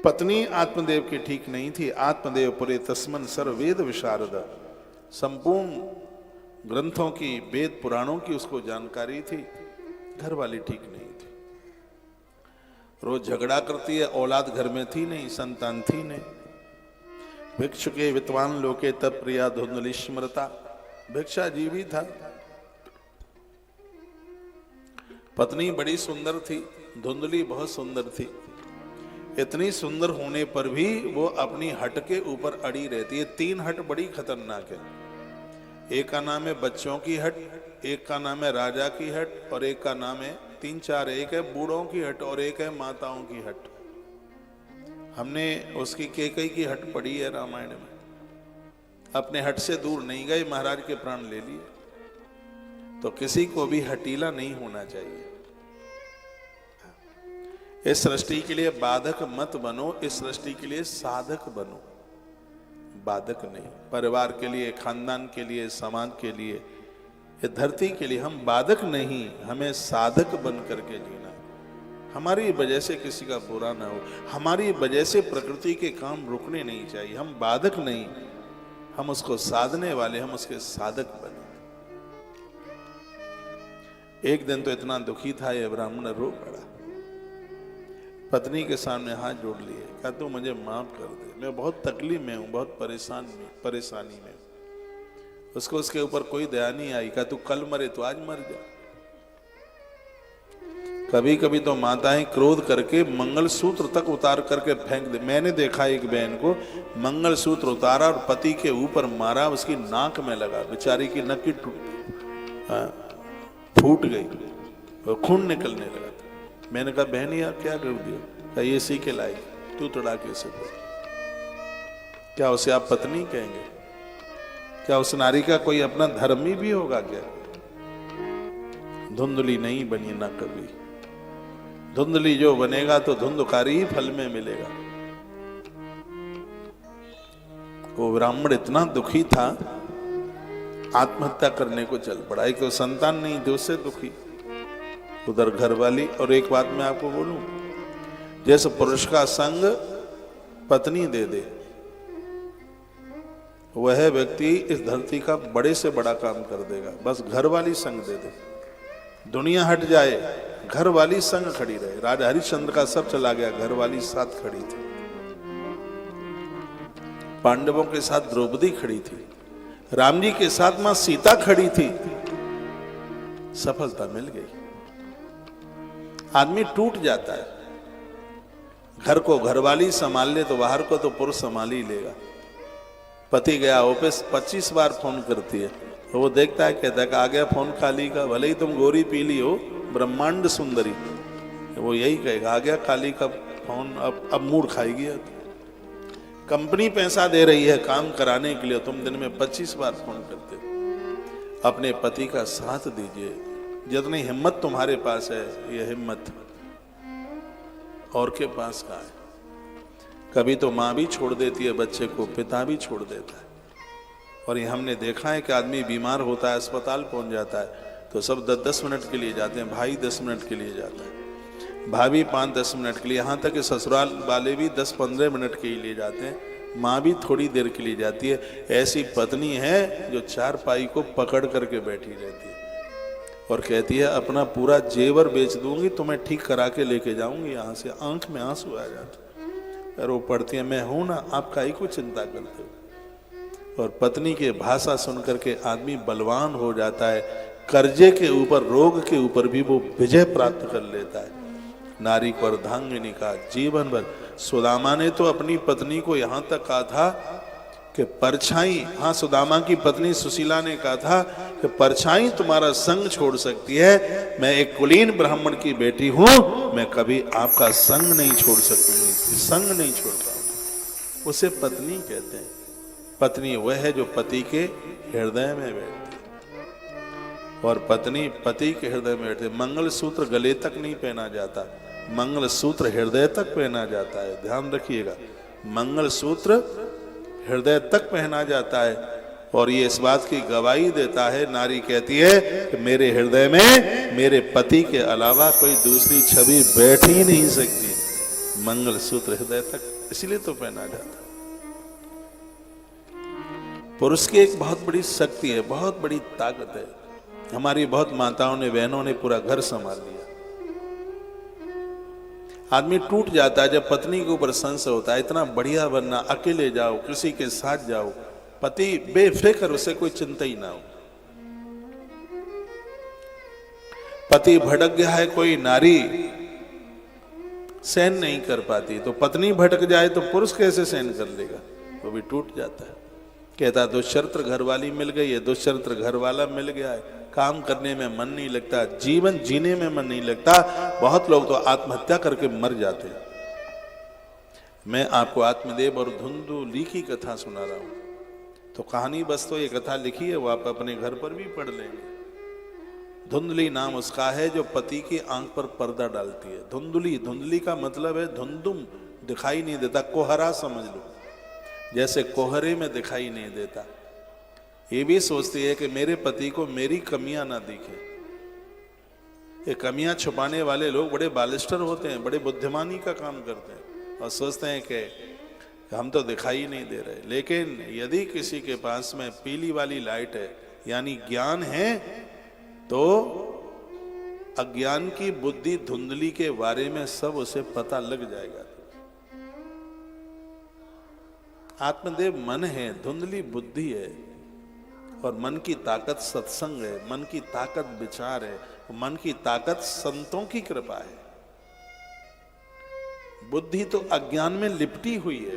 पत्नी आत्मदेव की ठीक नहीं थी, आत्मदेव पुरे तस्मन सर्ववेद विशारद, संपूर्ण ग्रंथों की, वेद पुराणों की उसको जानकारी थी, घर वाली ठीक नहीं थी, रोज झगड़ा करती है, औलाद घर में थी नहीं, संतान थी नहीं। भिक्षुके विद्वान लोके तब प्रिया धुंधली स्मृता, भिक्षा जीवी था। पत्नी बड़ी सुंदर थी, धुंधली बहुत सुंदर थी, इतनी सुंदर होने पर भी वो अपनी हट के ऊपर अड़ी रहती है। 3 हट बड़ी खतरनाक है, एक का नाम है बच्चों की हट, एक का नाम है राजा की हट, और एक का नाम है 3-4, एक है बूढ़ों की हट और एक है माताओं की हट। हमने उसकी कैकेयी की हट पढ़ी है रामायण में। अपने हट से दूर नहीं गए, महाराज के प्राण ले लिए। तो किसी को भी हटीला नहीं होना चाहिए। इस सृष्टि के लिए बाधक मत बनो, इस सृष्टि के लिए साधक बनो, बाधक नहीं। परिवार के लिए, खानदान के लिए, समाज के लिए, ये धरती के लिए हम बाधक नहीं, हमें साधक बन करके जीना। हमारी वजह से किसी का बुरा ना हो, हमारी वजह से प्रकृति के काम रुकने नहीं चाहिए। हम बाधक नहीं, हम उसको साधने वाले, हम उसके साधक बने। एक दिन तो इतना दुखी था ये ब्राह्मण, रो पड़ा, पत्नी के सामने हाथ जोड़ लिए, कहा तू मुझे माफ कर दे, मैं बहुत तकलीफ में हूं, बहुत परेशानी में हूं। उसको उसके ऊपर कोई दया नहीं आई, कहा तू कल मरे तो आज मर जा। कभी कभी तो माताएं क्रोध करके मंगलसूत्र तक उतार करके फेंक दे। मैंने देखा एक बहन को मंगलसूत्र उतारा और पति के ऊपर मारा, उसकी नाक में लगा, बेचारी की नक फूट गई और खून निकलने लगा। मैंने कहा बहन यार क्या कर दिया? कहा ये सी के लाई, तू तोड़ा कैसे बोल? क्या उसे आप पत्नी कहेंगे? क्या उस नारी का कोई अपना धर्मी भी होगा क्या? धुंधली नहीं बनी ना कभी, धुंधली जो बनेगा तो धुंधकारी ही फल में मिलेगा। वो ब्राह्मण इतना दुखी था, आत्महत्या करने को चल पड़ा। एक तो संतान नहीं थे, उससे दुखी, उधर घरवाली। और एक बात मैं आपको बोलूं, जैसे पुरुष का संग पत्नी दे दे, वह व्यक्ति इस धरती का बड़े से बड़ा काम कर देगा। बस घरवाली संग दे दे, दुनिया हट जाए, घरवाली संग खड़ी रहे। राजा हरिश्चंद्र का सब चला गया, घरवाली साथ खड़ी थी। पांडवों के साथ द्रौपदी खड़ी थी, राम जी के साथ मां सीता खड़ी थी, सफलता मिल गई। आदमी टूट जाता है। घर को घरवाली संभाल ले तो बाहर को तो पुरुष संभाल ही लेगा। पति गया ऑफिस, 25 बार फोन करती है, तो वो देखता है, कहता है कि आ गया फोन काली का, भले ही तुम गोरी पीली हो, ब्रह्मांड सुंदरी, वो यही कहेगा आ गया काली का फोन, अब मूड खाएगी। कंपनी पैसा दे रही है काम कराने के लिए, तुम दिन में 25 बार फोन करते हो। अपने पति का साथ दीजिए। जितनी हिम्मत तुम्हारे पास है, ये हिम्मत और के पास कहाँ है? कभी तो माँ भी छोड़ देती है बच्चे को, पिता भी छोड़ देता है। और ये हमने देखा है कि आदमी बीमार होता है, अस्पताल पहुंच जाता है, तो सब 10-10 मिनट के लिए जाते हैं। भाई 10 मिनट के लिए जाता है, भाभी 5-10 मिनट के लिए, यहाँ तक कि ससुराल वाले भी 10-15 मिनट के लिए जाते हैं, माँ भी थोड़ी देर के लिए जाती है। ऐसी पत्नी है जो चारपाई को पकड़ करके बैठी रहती है और कहती है अपना पूरा जेवर बेच दूंगी, तुम्हें ठीक करा के लेके जाऊंगी यहाँ से। आंख में आंसू आ जाते, और वो पढ़ती है, मैं हूं ना, आप काहे को चिंता करते हो। और पत्नी के भाषा सुन करके आदमी बलवान हो जाता है। कर्जे के ऊपर, रोग के ऊपर भी वो विजय प्राप्त कर लेता है। नारी को अर्धांगिनी का जीवन भर। सुदामा ने तो अपनी पत्नी को यहां तक कहा था कि परछाई, हाँ, सुदामा की पत्नी सुशीला ने कहा था कि परछाई तुम्हारा संग छोड़ सकती है, मैं एक कुलीन ब्राह्मण की बेटी हूं, मैं कभी आपका संग नहीं छोड़ सकूंगी, संग नहीं छोड़ पाऊंगी। उसे पत्नी कहते हैं। पत्नी वह है जो पति के हृदय में बैठती है, और पत्नी पति के हृदय में बैठती है। मंगलसूत्र गले तक नहीं पहना जाता, मंगलसूत्र हृदय तक पहना जाता है। ध्यान रखिएगा, मंगलसूत्र हृदय तक पहना जाता है। और ये इस बात की गवाही देता है, नारी कहती है कि मेरे हृदय में मेरे पति के अलावा कोई दूसरी छवि बैठ ही नहीं सकती। मंगलसूत्र हृदय तक इसलिए तो पहना जाता है। पुरुष की एक बहुत बड़ी शक्ति है, बहुत बड़ी ताकत है। हमारी बहुत माताओं ने, बहनों ने पूरा घर संभाल लिया। आदमी टूट जाता है जब पत्नी के ऊपर संशय होता है। इतना बढ़िया बनना, अकेले जाओ, किसी के साथ जाओ, पति बेफिक्र, उसे कोई चिंता ही ना हो। पति भटक गया है, कोई नारी सहन नहीं कर पाती, तो पत्नी भटक जाए तो पुरुष कैसे सहन कर लेगा? वो भी टूट जाता है। कहता दुष्चरित्र घरवाली मिल गई है, दुष्चरित्र घरवाला मिल गया है, काम करने में मन नहीं लगता, जीवन जीने में मन नहीं लगता। बहुत लोग तो आत्महत्या करके मर जाते हैं। मैं आपको आत्मदेव और धुंधुली की कथा सुना रहा हूं, तो कहानी बस तो ये कथा लिखी है, वो आप अपने घर पर भी पढ़ लेंगे। धुंधली नाम उसका है जो पति की आंख पर पर्दा डालती है। धुंधली, धुंधली का मतलब है धुंधुम, दिखाई नहीं देता, कोहरा समझ लो, जैसे कोहरे में दिखाई नहीं देता। ये भी सोचती है कि मेरे पति को मेरी कमियां ना दिखे। ये कमियां छुपाने वाले लोग बड़े बालिस्टर होते हैं, बड़े बुद्धिमानी का काम करते हैं और सोचते हैं कि हम तो दिखाई नहीं दे रहे। लेकिन यदि किसी के पास में पीली वाली लाइट है, यानी ज्ञान है, तो अज्ञान की बुद्धि धुंधली के बारे में सब उसे पता लग जाएगा। आत्मदेव मन है, धुंधली बुद्धि है, और मन की ताकत सत्संग है, मन की ताकत विचार है, मन की ताकत संतों की कृपा है। बुद्धि तो अज्ञान में लिपटी हुई है।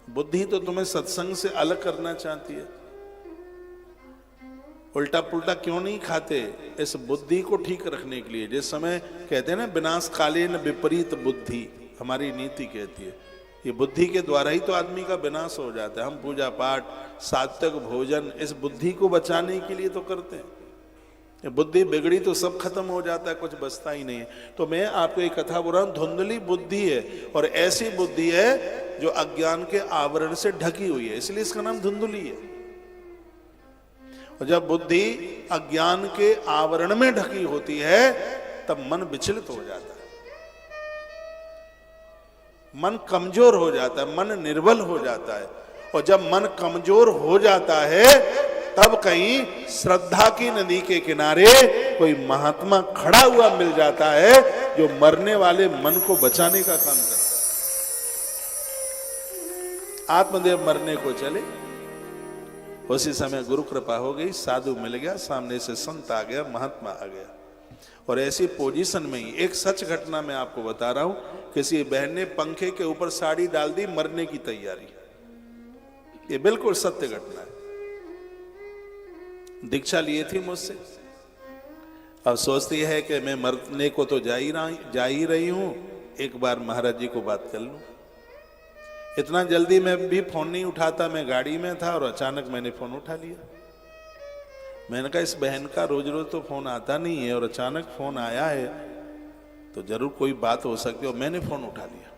बुद्धि तो तुम्हें सत्संग से अलग करना चाहती है। उल्टा पुल्टा क्यों नहीं खाते? इस बुद्धि को ठीक रखने के लिए। जिस समय कहते हैं ना, विनाश कालीन विपरीत बुद्धि, हमारी नीति कहती है, ये बुद्धि के द्वारा ही तो आदमी का विनाश हो जाता है। हम पूजा पाठ, सात्विक भोजन, इस बुद्धि को बचाने के लिए तो करते हैं। ये बुद्धि बिगड़ी तो सब खत्म हो जाता है, कुछ बचता ही नहीं है। तो मैं आपको एक कथा बोल रहा हूं, धुंधली बुद्धि है, और ऐसी बुद्धि है जो अज्ञान के आवरण से ढकी हुई है, इसलिए इसका नाम धुंधली है। और जब बुद्धि अज्ञान के आवरण में ढकी होती है तब मन विचलित हो जाता है, मन कमजोर हो जाता है, मन निर्बल हो जाता है। और जब मन कमजोर हो जाता है तब कहीं श्रद्धा की नदी के किनारे कोई महात्मा खड़ा हुआ मिल जाता है जो मरने वाले मन को बचाने का काम करता है। आत्मदेव मरने को चले, उसी समय गुरु कृपा हो गई, साधु मिल गया, सामने से संत आ गया, महात्मा आ गया। और ऐसी पोजीशन में ही एक सच घटना मैं आपको बता रहा हूं, किसी बहन ने पंखे के ऊपर साड़ी डाल दी, मरने की तैयारी। ये बिल्कुल सत्य घटना है। दीक्षा लिए थी मुझसे, अब सोचती है कि मैं मरने को तो जा ही रही हूं, एक बार महाराज जी को बात कर लूं। इतना जल्दी मैं भी फोन नहीं उठाता, मैं गाड़ी में था और अचानक मैंने फोन उठा लिया। मैंने कहा इस बहन का रोज रोज तो फोन आता नहीं है और अचानक फोन आया है तो जरूर कोई बात हो सकती है। और मैंने फोन उठा लिया,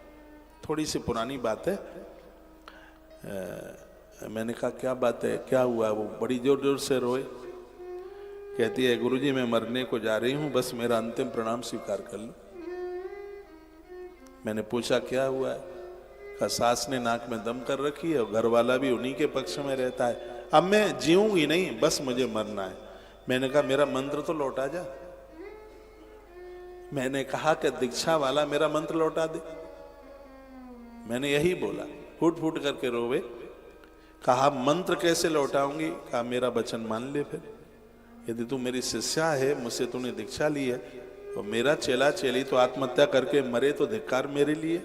थोड़ी सी पुरानी बात है। मैंने कहा क्या बात है, क्या हुआ? वो बड़ी जोर जोर से रोए, कहती है गुरुजी मैं मरने को जा रही हूं, बस मेरा अंतिम प्रणाम स्वीकार कर लो। मैंने पूछा क्या हुआ है? कहा सास ने नाक में दम कर रखी है और घर वाला भी उन्हीं के पक्ष में रहता है, अब मैं जीऊंगी नहीं, बस मुझे मरना है। मैंने कहा मेरा मंत्र तो लौटा जा। मैंने कहा कि दीक्षा वाला मेरा मंत्र लौटा दे। मैंने यही बोला, फूट फूट करके रोवे। कहा मंत्र कैसे लौटाऊंगी? कहा मेरा वचन मान ले, फिर यदि तू मेरी शिष्या है, मुझसे तूने दीक्षा ली है और मेरा चेला चेली तो आत्महत्या करके मरे तो धिक्कार मेरे लिए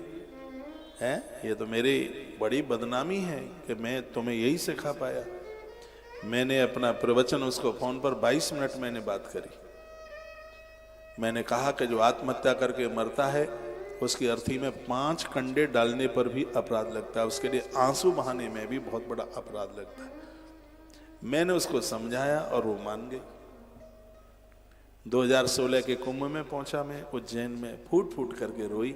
है। ये तो मेरी बड़ी बदनामी है कि मैं तुम्हें यही सिखा पाया। मैंने अपना प्रवचन उसको फोन पर 22 मिनट मैंने बात करी। मैंने कहा कि जो आत्महत्या करके मरता है उसकी अर्थी में 5 कंडे डालने पर भी अपराध लगता है, उसके लिए आंसू बहाने में भी बहुत बड़ा अपराध लगता है। मैंने उसको समझाया और वो मान गई। 2016 के कुंभ में पहुंचा मैं उज्जैन में, फूट फूट करके रोई।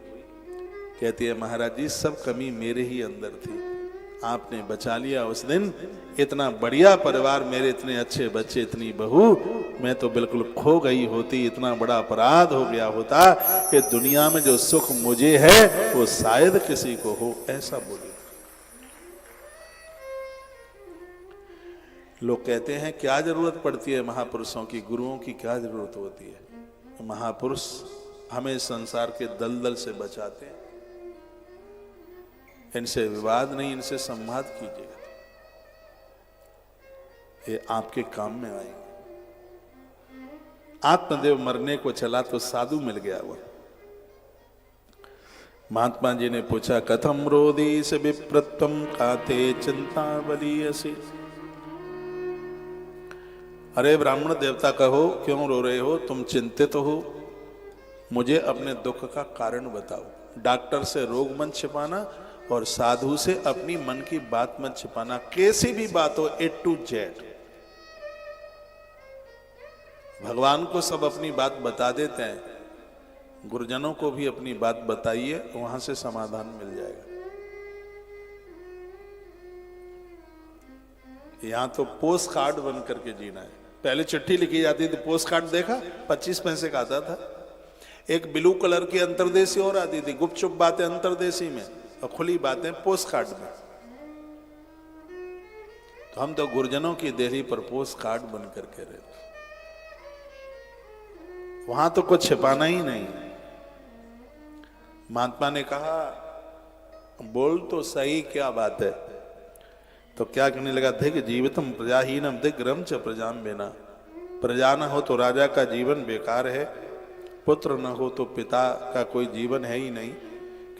कहती है महाराज जी सब कमी मेरे ही अंदर थी, आपने बचा लिया उस दिन। इतना बढ़िया परिवार, मेरे इतने अच्छे बच्चे, इतनी बहू, मैं तो बिल्कुल खो गई होती। इतना बड़ा अपराध हो गया होता कि दुनिया में जो सुख मुझे है वो शायद किसी को हो, ऐसा बोली। लोग कहते हैं क्या जरूरत पड़ती है महापुरुषों की, गुरुओं की क्या जरूरत होती है? महापुरुष हमें संसार के दलदल से बचाते हैं। इनसे विवाद नहीं, इनसे संवाद कीजिएगा, ये आपके काम में आएंगे। आत्मदेव मरने को चला तो साधु मिल गया हुआ। महात्मा जी ने पूछा कथम रोदी से विप्रत्वम काते चिंता बलियसी। अरे ब्राह्मण देवता कहो क्यों रो रहे हो, तुम चिंतित हो, मुझे अपने दुख का कारण बताओ। डॉक्टर से रोग मत छिपाना और साधु से अपनी मन की बात मत छिपाना, कैसी भी बात हो A to Z। भगवान को सब अपनी बात बता देते हैं, गुरुजनों को भी अपनी बात बताइए, वहां से समाधान मिल जाएगा। यहां तो पोस्ट कार्ड बन करके जीना है। पहले चिट्ठी लिखी जाती थी, पोस्ट कार्ड देखा 25 पैसे का आता था। एक ब्लू कलर की अंतरदेशी और आती थी, गुपचुप बातें अंतरदेशी में और खुली बातें पोस्ट कार्ड में। तो हम तो गुरुजनों की देहरी पर पोस्ट कार्ड बन करके रहते, वहां तो कुछ छिपाना ही नहीं। महात्मा ने कहा बोल तो सही, क्या बात है? तो क्या कहने लगा, धिक जीवितम प्रजाहीनम दिग्रम च प्रजाम बिना। प्रजा न हो तो राजा का जीवन बेकार है, पुत्र न हो तो पिता का कोई जीवन है ही नहीं।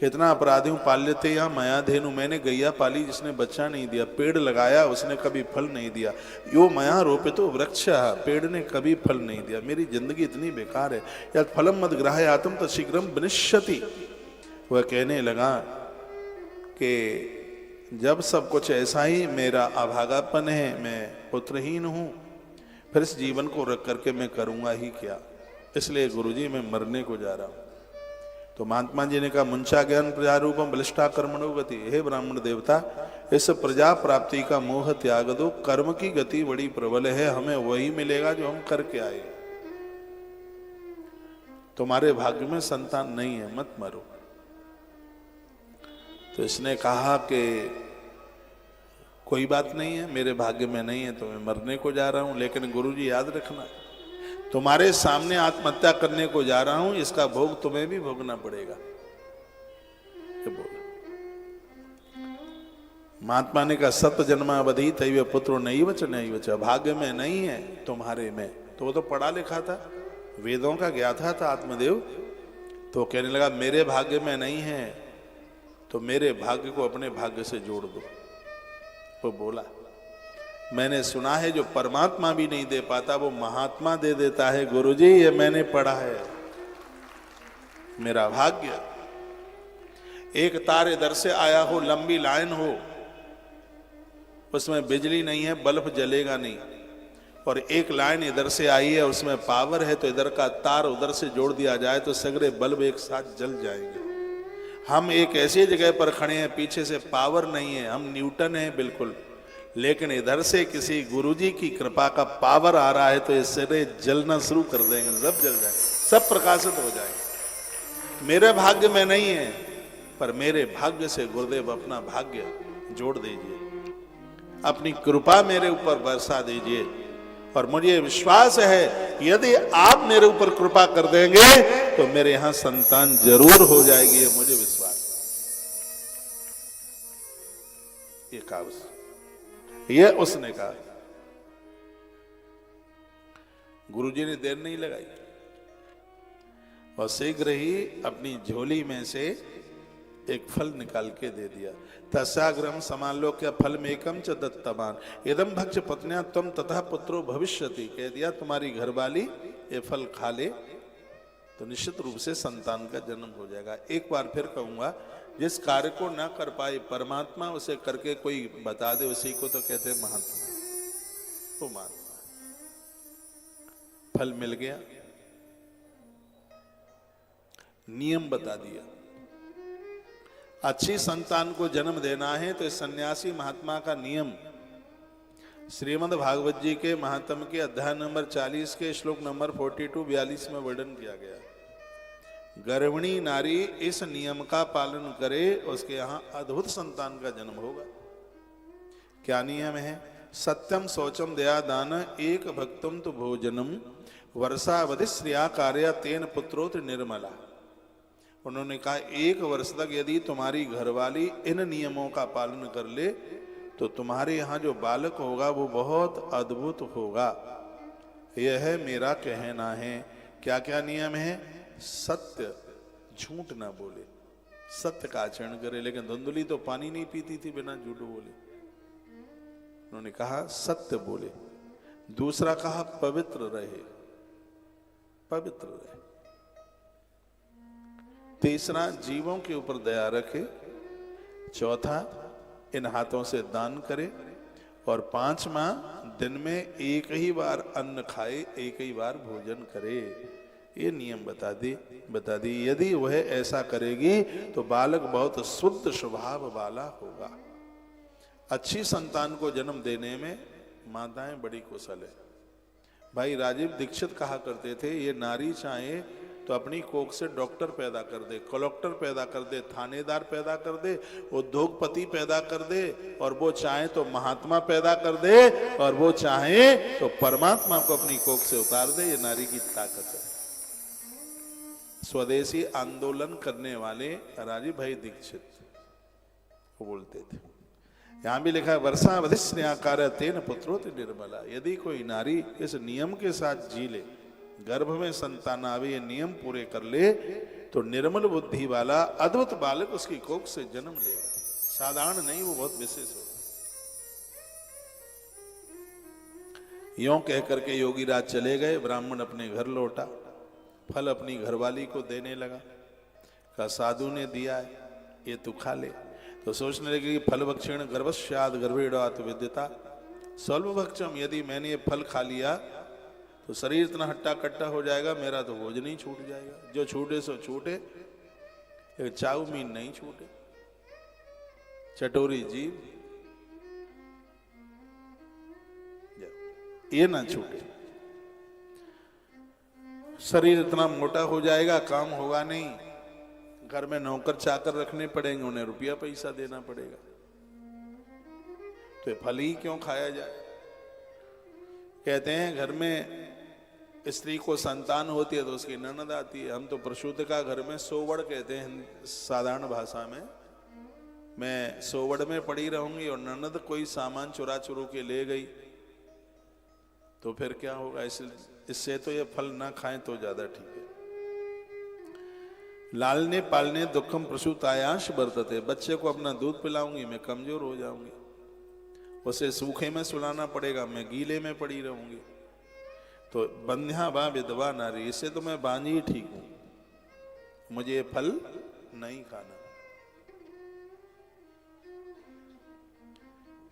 कितना अपराधी पाल लेते यहाँ मया धेनु, मैंने गैया पाली जिसने बच्चा नहीं दिया, पेड़ लगाया उसने कभी फल नहीं दिया। यो मया रोपितो वृक्ष, पेड़ ने कभी फल नहीं दिया। मेरी जिंदगी इतनी बेकार है। या फलम मद ग्राह्यातम तो शीघ्रम विनिश्यति। वह कहने लगा कि जब सब कुछ ऐसा ही, मेरा अभागापन है, मैं पुत्रहीन हूं, फिर इस जीवन को रख करके मैं करूंगा ही क्या? इसलिए गुरुजी मैं मरने को जा रहा हूं। तो महात्मा जी ने कहा मुंचा ज्ञान प्रजारूपम बलिष्ठा कर्मणो गति, हे ब्राह्मण देवता इस प्रजा प्राप्ति का मोह त्याग दो, कर्म की गति बड़ी प्रबल है, हमें वही मिलेगा जो हम करके आए। तुम्हारे भाग्य में संतान नहीं है, मत मरो। तो इसने कहा कि कोई बात नहीं है, मेरे भाग्य में नहीं है तो मैं मरने को जा रहा हूं, लेकिन गुरुजी याद रखना तुम्हारे सामने आत्महत्या करने को जा रहा हूं, इसका भोग तुम्हें भी भोगना पड़ेगा। ये बोला। महात्मा ने कहा सत्य जन्मावधि तैव पुत्रो नहीं बच नहीं बचा, भाग्य में नहीं है तुम्हारे में। तो वो तो पढ़ा लिखा था, वेदों का ज्ञाता था आत्मदेव। तो कहने लगा मेरे भाग्य में नहीं है तो मेरे भाग्य को अपने भाग्य से जोड़ दो। वो बोला मैंने सुना है जो परमात्मा भी नहीं दे पाता वो महात्मा दे देता है गुरुजी, ये मैंने पढ़ा है। मेरा भाग्य एक तार इधर से आया हो, लंबी लाइन हो, उसमें बिजली नहीं है, बल्ब जलेगा नहीं, और एक लाइन इधर से आई है उसमें पावर है, तो इधर का तार उधर से जोड़ दिया जाए तो सगरे बल्ब एक साथ जल जाएंगे। हम एक ऐसी जगह पर खड़े हैं, पीछे से पावर नहीं है, हम न्यूटन हैं बिल्कुल, लेकिन इधर से किसी गुरुजी की कृपा का पावर आ रहा है तो ये सगरे जलना शुरू कर देंगे, सब जल जाए, सब प्रकाशित हो जाए। मेरे भाग्य में नहीं है, पर मेरे भाग्य से गुरुदेव अपना भाग्य जोड़ दीजिए, अपनी कृपा मेरे ऊपर बरसा दीजिए। और मुझे विश्वास है यदि आप मेरे ऊपर कृपा कर देंगे तो मेरे यहां संतान जरूर हो जाएगी, ये मुझे विश्वास। ये कहा ये उसने कहा। गुरुजी ने देर नहीं लगाई और शीघ्र ही अपनी झोली में से एक फल निकाल के दे दिया। तस्याग्रम समालोक्य फल में एकम च दत्तवान इदम भक्ष पत्न्या तम तथा पुत्रो भविष्यति, कह दिया तुम्हारी घरवाली ये फल खा ले तो निश्चित रूप से संतान का जन्म हो जाएगा। एक बार फिर कहूंगा, जिस कार्य को ना कर पाए परमात्मा उसे करके कोई बता दे, उसी को तो कहते हैं महात्मा। वो महात्मा फल मिल गया, नियम बता दिया। अच्छी संतान को जन्म देना है तो इस सन्यासी महात्मा का नियम श्रीमद् भागवत जी के महात्म के अध्याय नंबर 40 के श्लोक नंबर 42-42 में वर्णन किया गया। गर्भिणी नारी इस नियम का पालन करे, उसके यहां अद्भुत संतान का जन्म होगा। क्या नियम है? सत्यम शौचम दया दान एक भक्तम तो भोजनम वर्षावधि श्रिया कार्य तेन पुत्रोत निर्मला। उन्होंने कहा 1 वर्ष तक यदि तुम्हारी घरवाली इन नियमों का पालन कर ले तो तुम्हारे यहाँ जो बालक होगा वो बहुत अद्भुत होगा। यह है मेरा कहना है। क्या क्या नियम है? सत्य, झूठ ना बोले, सत्य का आचरण करे। लेकिन धुंधली तो पानी नहीं पीती थी बिना झूठ बोले। उन्होंने कहा सत्य बोले। दूसरा कहा पवित्र रहे, पवित्र रहे। तीसरा जीवों के ऊपर दया रखे। चौथा इन हाथों से दान करे। और 5वां दिन में एक ही बार अन्न खाए, एक ही बार भोजन करे। ये नियम बता दी। यदि वह ऐसा करेगी तो बालक बहुत शुद्ध स्वभाव वाला होगा। अच्छी संतान को जन्म देने में माताएं बड़ी कुशल है। भाई राजीव दीक्षित कहा करते थे, ये नारी चाहे तो अपनी कोख से डॉक्टर पैदा कर दे, कलेक्टर पैदा कर दे, थानेदार पैदा कर दे, उद्योगपति पैदा कर दे, और वो चाहे तो महात्मा पैदा कर दे, और वो चाहे तो परमात्मा को अपनी कोख से उतार दे। ये नारी की ताकत है। स्वदेशी आंदोलन करने वाले राजीव भाई दीक्षित वो बोलते थे। यहां भी लिखा है वर्षावधि स्नेहाकार तेन पुत्रोत निर्मला। यदि कोई नारी इस नियम के साथ जी ले, गर्भ में संतान आवे, ये नियम पूरे कर ले, तो निर्मल बुद्धि वाला अद्भुत बालक उसकी कोख से जन्म लेगा। साधारण नहीं, वो बहुत विशेष होगा। यों कह करके योगीराज चले गए। ब्राह्मण अपने घर लौटा, फल अपनी घरवाली को देने लगा। कहा साधु ने दिया है, ये तू खा ले। तो सोचने लगे कि फल भक्षण गर्भस्याद गर्भेड़ात विद्यता स्वल्प भक्षम। यदि मैंने ये फल खा लिया तो शरीर इतना हट्टा कट्टा हो जाएगा, मेरा तो भोजन ही छूट जाएगा। जो छूटे सो छूटे, लेकिन चाउमीन नहीं छूटे, चटोरी जीभ ये ना छूटे। शरीर इतना मोटा हो जाएगा, काम होगा नहीं, घर में नौकर चाकर रखने पड़ेंगे, उन्हें रुपया पैसा देना पड़ेगा, तो फल ही क्यों खाया जाए। कहते हैं घर में स्त्री को संतान होती है तो उसकी ननद आती है। हम तो प्रसूत का घर में सोवड़ कहते हैं साधारण भाषा में। मैं सोवड़ में पड़ी रहूंगी और ननद कोई सामान चुरा चुरू के ले गई तो फिर क्या होगा। इससे तो ये फल ना खाएं तो ज्यादा ठीक है। लालने पालने दुखम प्रसूतायाश बरतते। बच्चे को अपना दूध पिलाऊंगी, मैं कमजोर हो जाऊंगी, उसे सूखे में सुलाना पड़ेगा, मैं गीले में पड़ी रहूंगी। तो बंध्या बा विधवा नारी, इससे तो मैं बांझी ही ठीक हूं, मुझे ये फल नहीं खाना।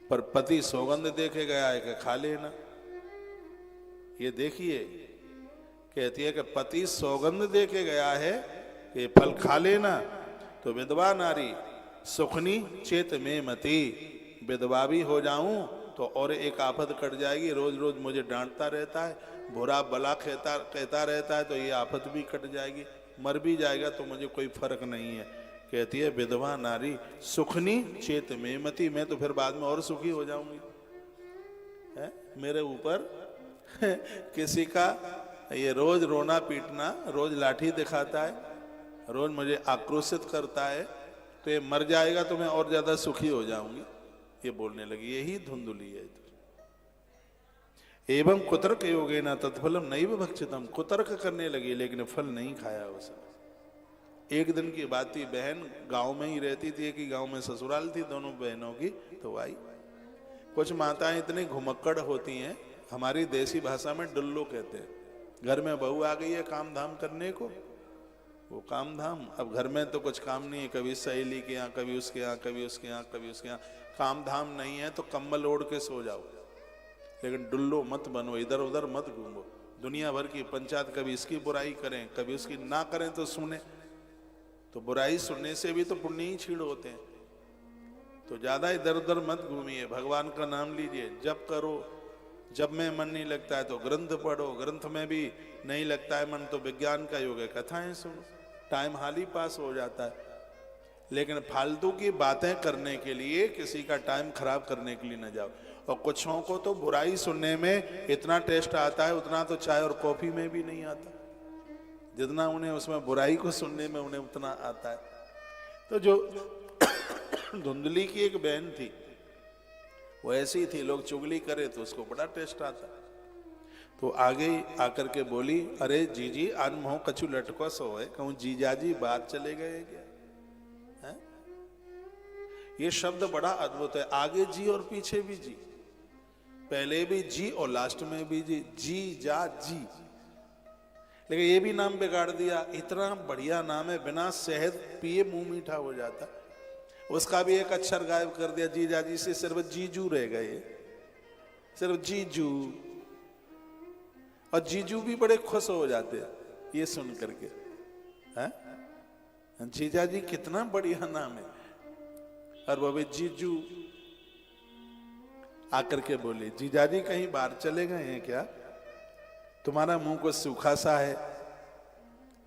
पर पति सौगंध देखे गया है कि खा लेना। ये देखिए, कहती है कि पति सौगंध देके गया है कि फल खा लेना, तो विधवा नारी सुखनी चेत में मती, विधवा भी हो जाऊं तो और एक आफत कट जाएगी। रोज रोज मुझे डांटता रहता है, बुरा भला कहता रहता है, तो ये आफत भी कट जाएगी। मर भी जाएगा तो मुझे कोई फर्क नहीं है। कहती है विधवा नारी सुखनी चेत में मती, मैं तो फिर बाद में और सुखी हो जाऊंगी। है मेरे ऊपर किसी का ये रोज रोना पीटना, रोज लाठी दिखाता है, रोज मुझे आक्रोशित करता है, तो ये मर जाएगा तो मैं और ज्यादा सुखी हो जाऊंगी। ये बोलने लगी, यही धुंधुली है। एवं कुतर्क योगे न तत्फलम नैव भक्षितम, कुतर्क करने लगी लेकिन फल नहीं खाया उसने। एक दिन की बात थी, बहन गांव में ही रहती थी, एक ही गांव में ससुराल थी दोनों बहनों की। तो आई, कुछ माताएं इतनी घुमक्कड़ होती हैं, हमारी देसी भाषा में डुल्लो कहते हैं। घर में बहू आ गई है काम धाम करने को, वो काम धाम, अब घर में तो कुछ काम नहीं है, कभी सहेली के यहाँ, कभी उसके यहाँ, कभी उसके यहाँ, कभी उसके यहाँ। काम धाम नहीं है तो कंबल ओढ़ के सो जाओ, लेकिन डुल्लो मत बनो, इधर उधर मत घूमो। दुनिया भर की पंचायत, कभी इसकी बुराई करें, कभी उसकी ना करें तो सुने, तो बुराई सुनने से भी तो पुण्य ही छीड़ होते हैं। तो ज्यादा इधर उधर मत घूमिए, भगवान का नाम लीजिए, जप करो। जब में मन नहीं लगता है तो ग्रंथ पढ़ो, ग्रंथ में भी नहीं लगता है मन तो विज्ञान का योग है, कथाएं सुनो, टाइम हाल ही पास हो जाता है। लेकिन फालतू की बातें करने के लिए, किसी का टाइम खराब करने के लिए न जाओ। और कुछों को तो बुराई सुनने में इतना टेस्ट आता है, उतना तो चाय और कॉफी में भी नहीं आता, जितना उन्हें उसमें बुराई को सुनने में उन्हें उतना आता है। तो जो धुंधली की एक बहन थी, वो ऐसी थी, लोग चुगली करे तो उसको बड़ा टेस्ट आता। तो आगे आकर के बोली, अरे जीजी आज मोह कछु लटको सो है, कहूं जीजा जी बात चले गए क्या है? ये शब्द बड़ा अद्भुत है, आगे जी और पीछे भी जी, पहले भी जी और लास्ट में भी जी, जी जा जी। लेकिन ये भी नाम बिगाड़ दिया, इतना बढ़िया नाम है, बिना शहद पिए मुंह मीठा हो जाता। उसका भी एक अक्षर गायब कर दिया, जीजा जी से सिर्फ जीजू रह गए, सिर्फ जीजू। और जीजू भी बड़े खुश हो जाते हैं ये सुन करके, हैं? जीजा जी कितना बढ़िया नाम है। और वो भी जीजू आकर के बोले, जीजा जी कहीं बाहर चले गए हैं क्या, तुम्हारा मुंह को सूखा सा है।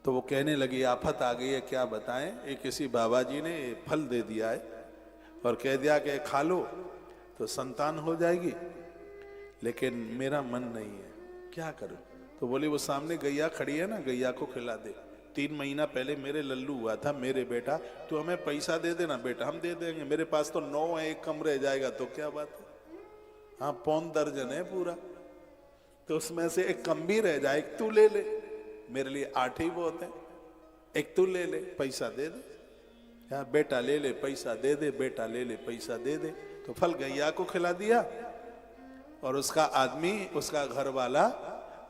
तो वो कहने लगी, आफत आ गई है, क्या बताएं। एक किसी बाबा जी ने फल दे दिया है और कह दिया कि खा लो तो संतान हो जाएगी, लेकिन मेरा मन नहीं है, क्या करूं। तो बोली, वो सामने गैया खड़ी है ना, गैया को खिला दे। 3 महीना पहले मेरे लल्लू हुआ था, मेरे बेटा, तो हमें पैसा दे देना। बेटा हम दे देंगे, मेरे पास तो 9 है, एक कम रह जाएगा तो क्या बात है। हाँ 5 दर्जन है पूरा, तो उसमें से एक कम भी रह जाए, एक तू ले ले, मेरे लिए 8 ही बहुत है, एक तू ले ले, पैसा दे दे। या बेटा ले ले पैसा दे दे, बेटा ले ले पैसा दे दे। तो फल गैया को खिला दिया। और उसका आदमी, उसका घर वाला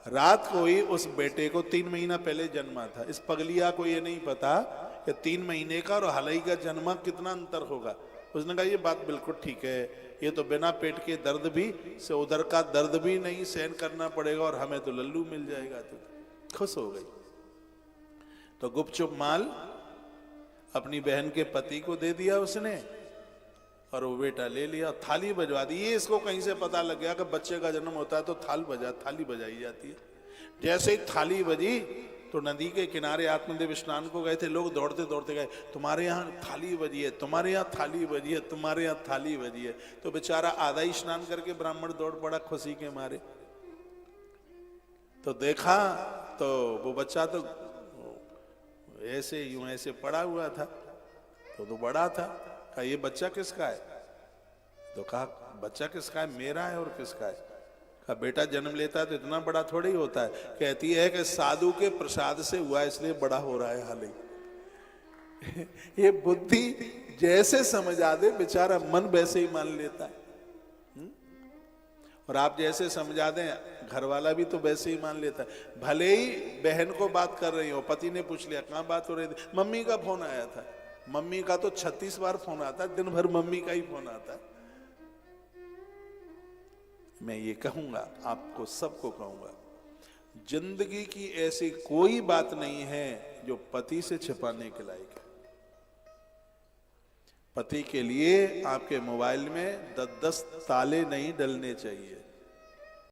रात को ही उस बेटे को 3 महीना पहले जन्मा था। इस पगलिया को ये नहीं पता कि 3 महीने का और हलई का जन्मा कितना अंतर होगा। उसने कहा ये बात बिल्कुल ठीक है, ये तो बिना पेट के दर्द भी से उधर का दर्द भी नहीं सहन करना पड़ेगा और हमें तो लल्लू मिल जाएगा। तो खुश हो गई। तो गुपचुप माल अपनी बहन के पति को दे दिया उसने, और वो बेटा ले लिया, थाली बजवा दी। ये इसको कहीं से पता लग गया कि बच्चे का जन्म होता है तो थाली बजाई जाती है। जैसे ही थाली बजी तो नदी के किनारे आत्मदेव स्नान को गए थे लोग, दौड़ते दौड़ते गए, तुम्हारे यहाँ थाली बजी है, तुम्हारे यहाँ थाली बजी है, तुम्हारे यहाँ थाली बजी है। तो बेचारा आधा ही स्नान करके ब्राह्मण दौड़ पड़ा खुशी के मारे। तो देखा तो वो बच्चा तो ऐसे यूं ऐसे पड़ा हुआ था, तो बड़ा था। कहा ये बच्चा किसका है? तो कहा बच्चा किसका है? मेरा है। और किसका है? कहा बेटा जन्म लेता है तो इतना बड़ा थोड़ी होता है। कहती है कि साधु के प्रसाद से हुआ इसलिए बड़ा हो रहा है हाल ही। ये बुद्धि जैसे समझा दे बेचारा मन वैसे ही मान लेता है। और आप जैसे समझा दें घर वाला भी तो वैसे ही मान लेता है। भले ही बहन को बात कर रही हो, पति ने पूछ लिया कहाँ बात हो रही थी, मम्मी का फोन आया था। मम्मी का तो 36 बार फोन आता है, दिन भर मम्मी का ही फोन आता है। मैं ये कहूंगा, आपको सबको कहूंगा, जिंदगी की ऐसी कोई बात नहीं है जो पति से छिपाने के लायक है। पति के लिए आपके मोबाइल में 10-10 ताले नहीं डलने चाहिए।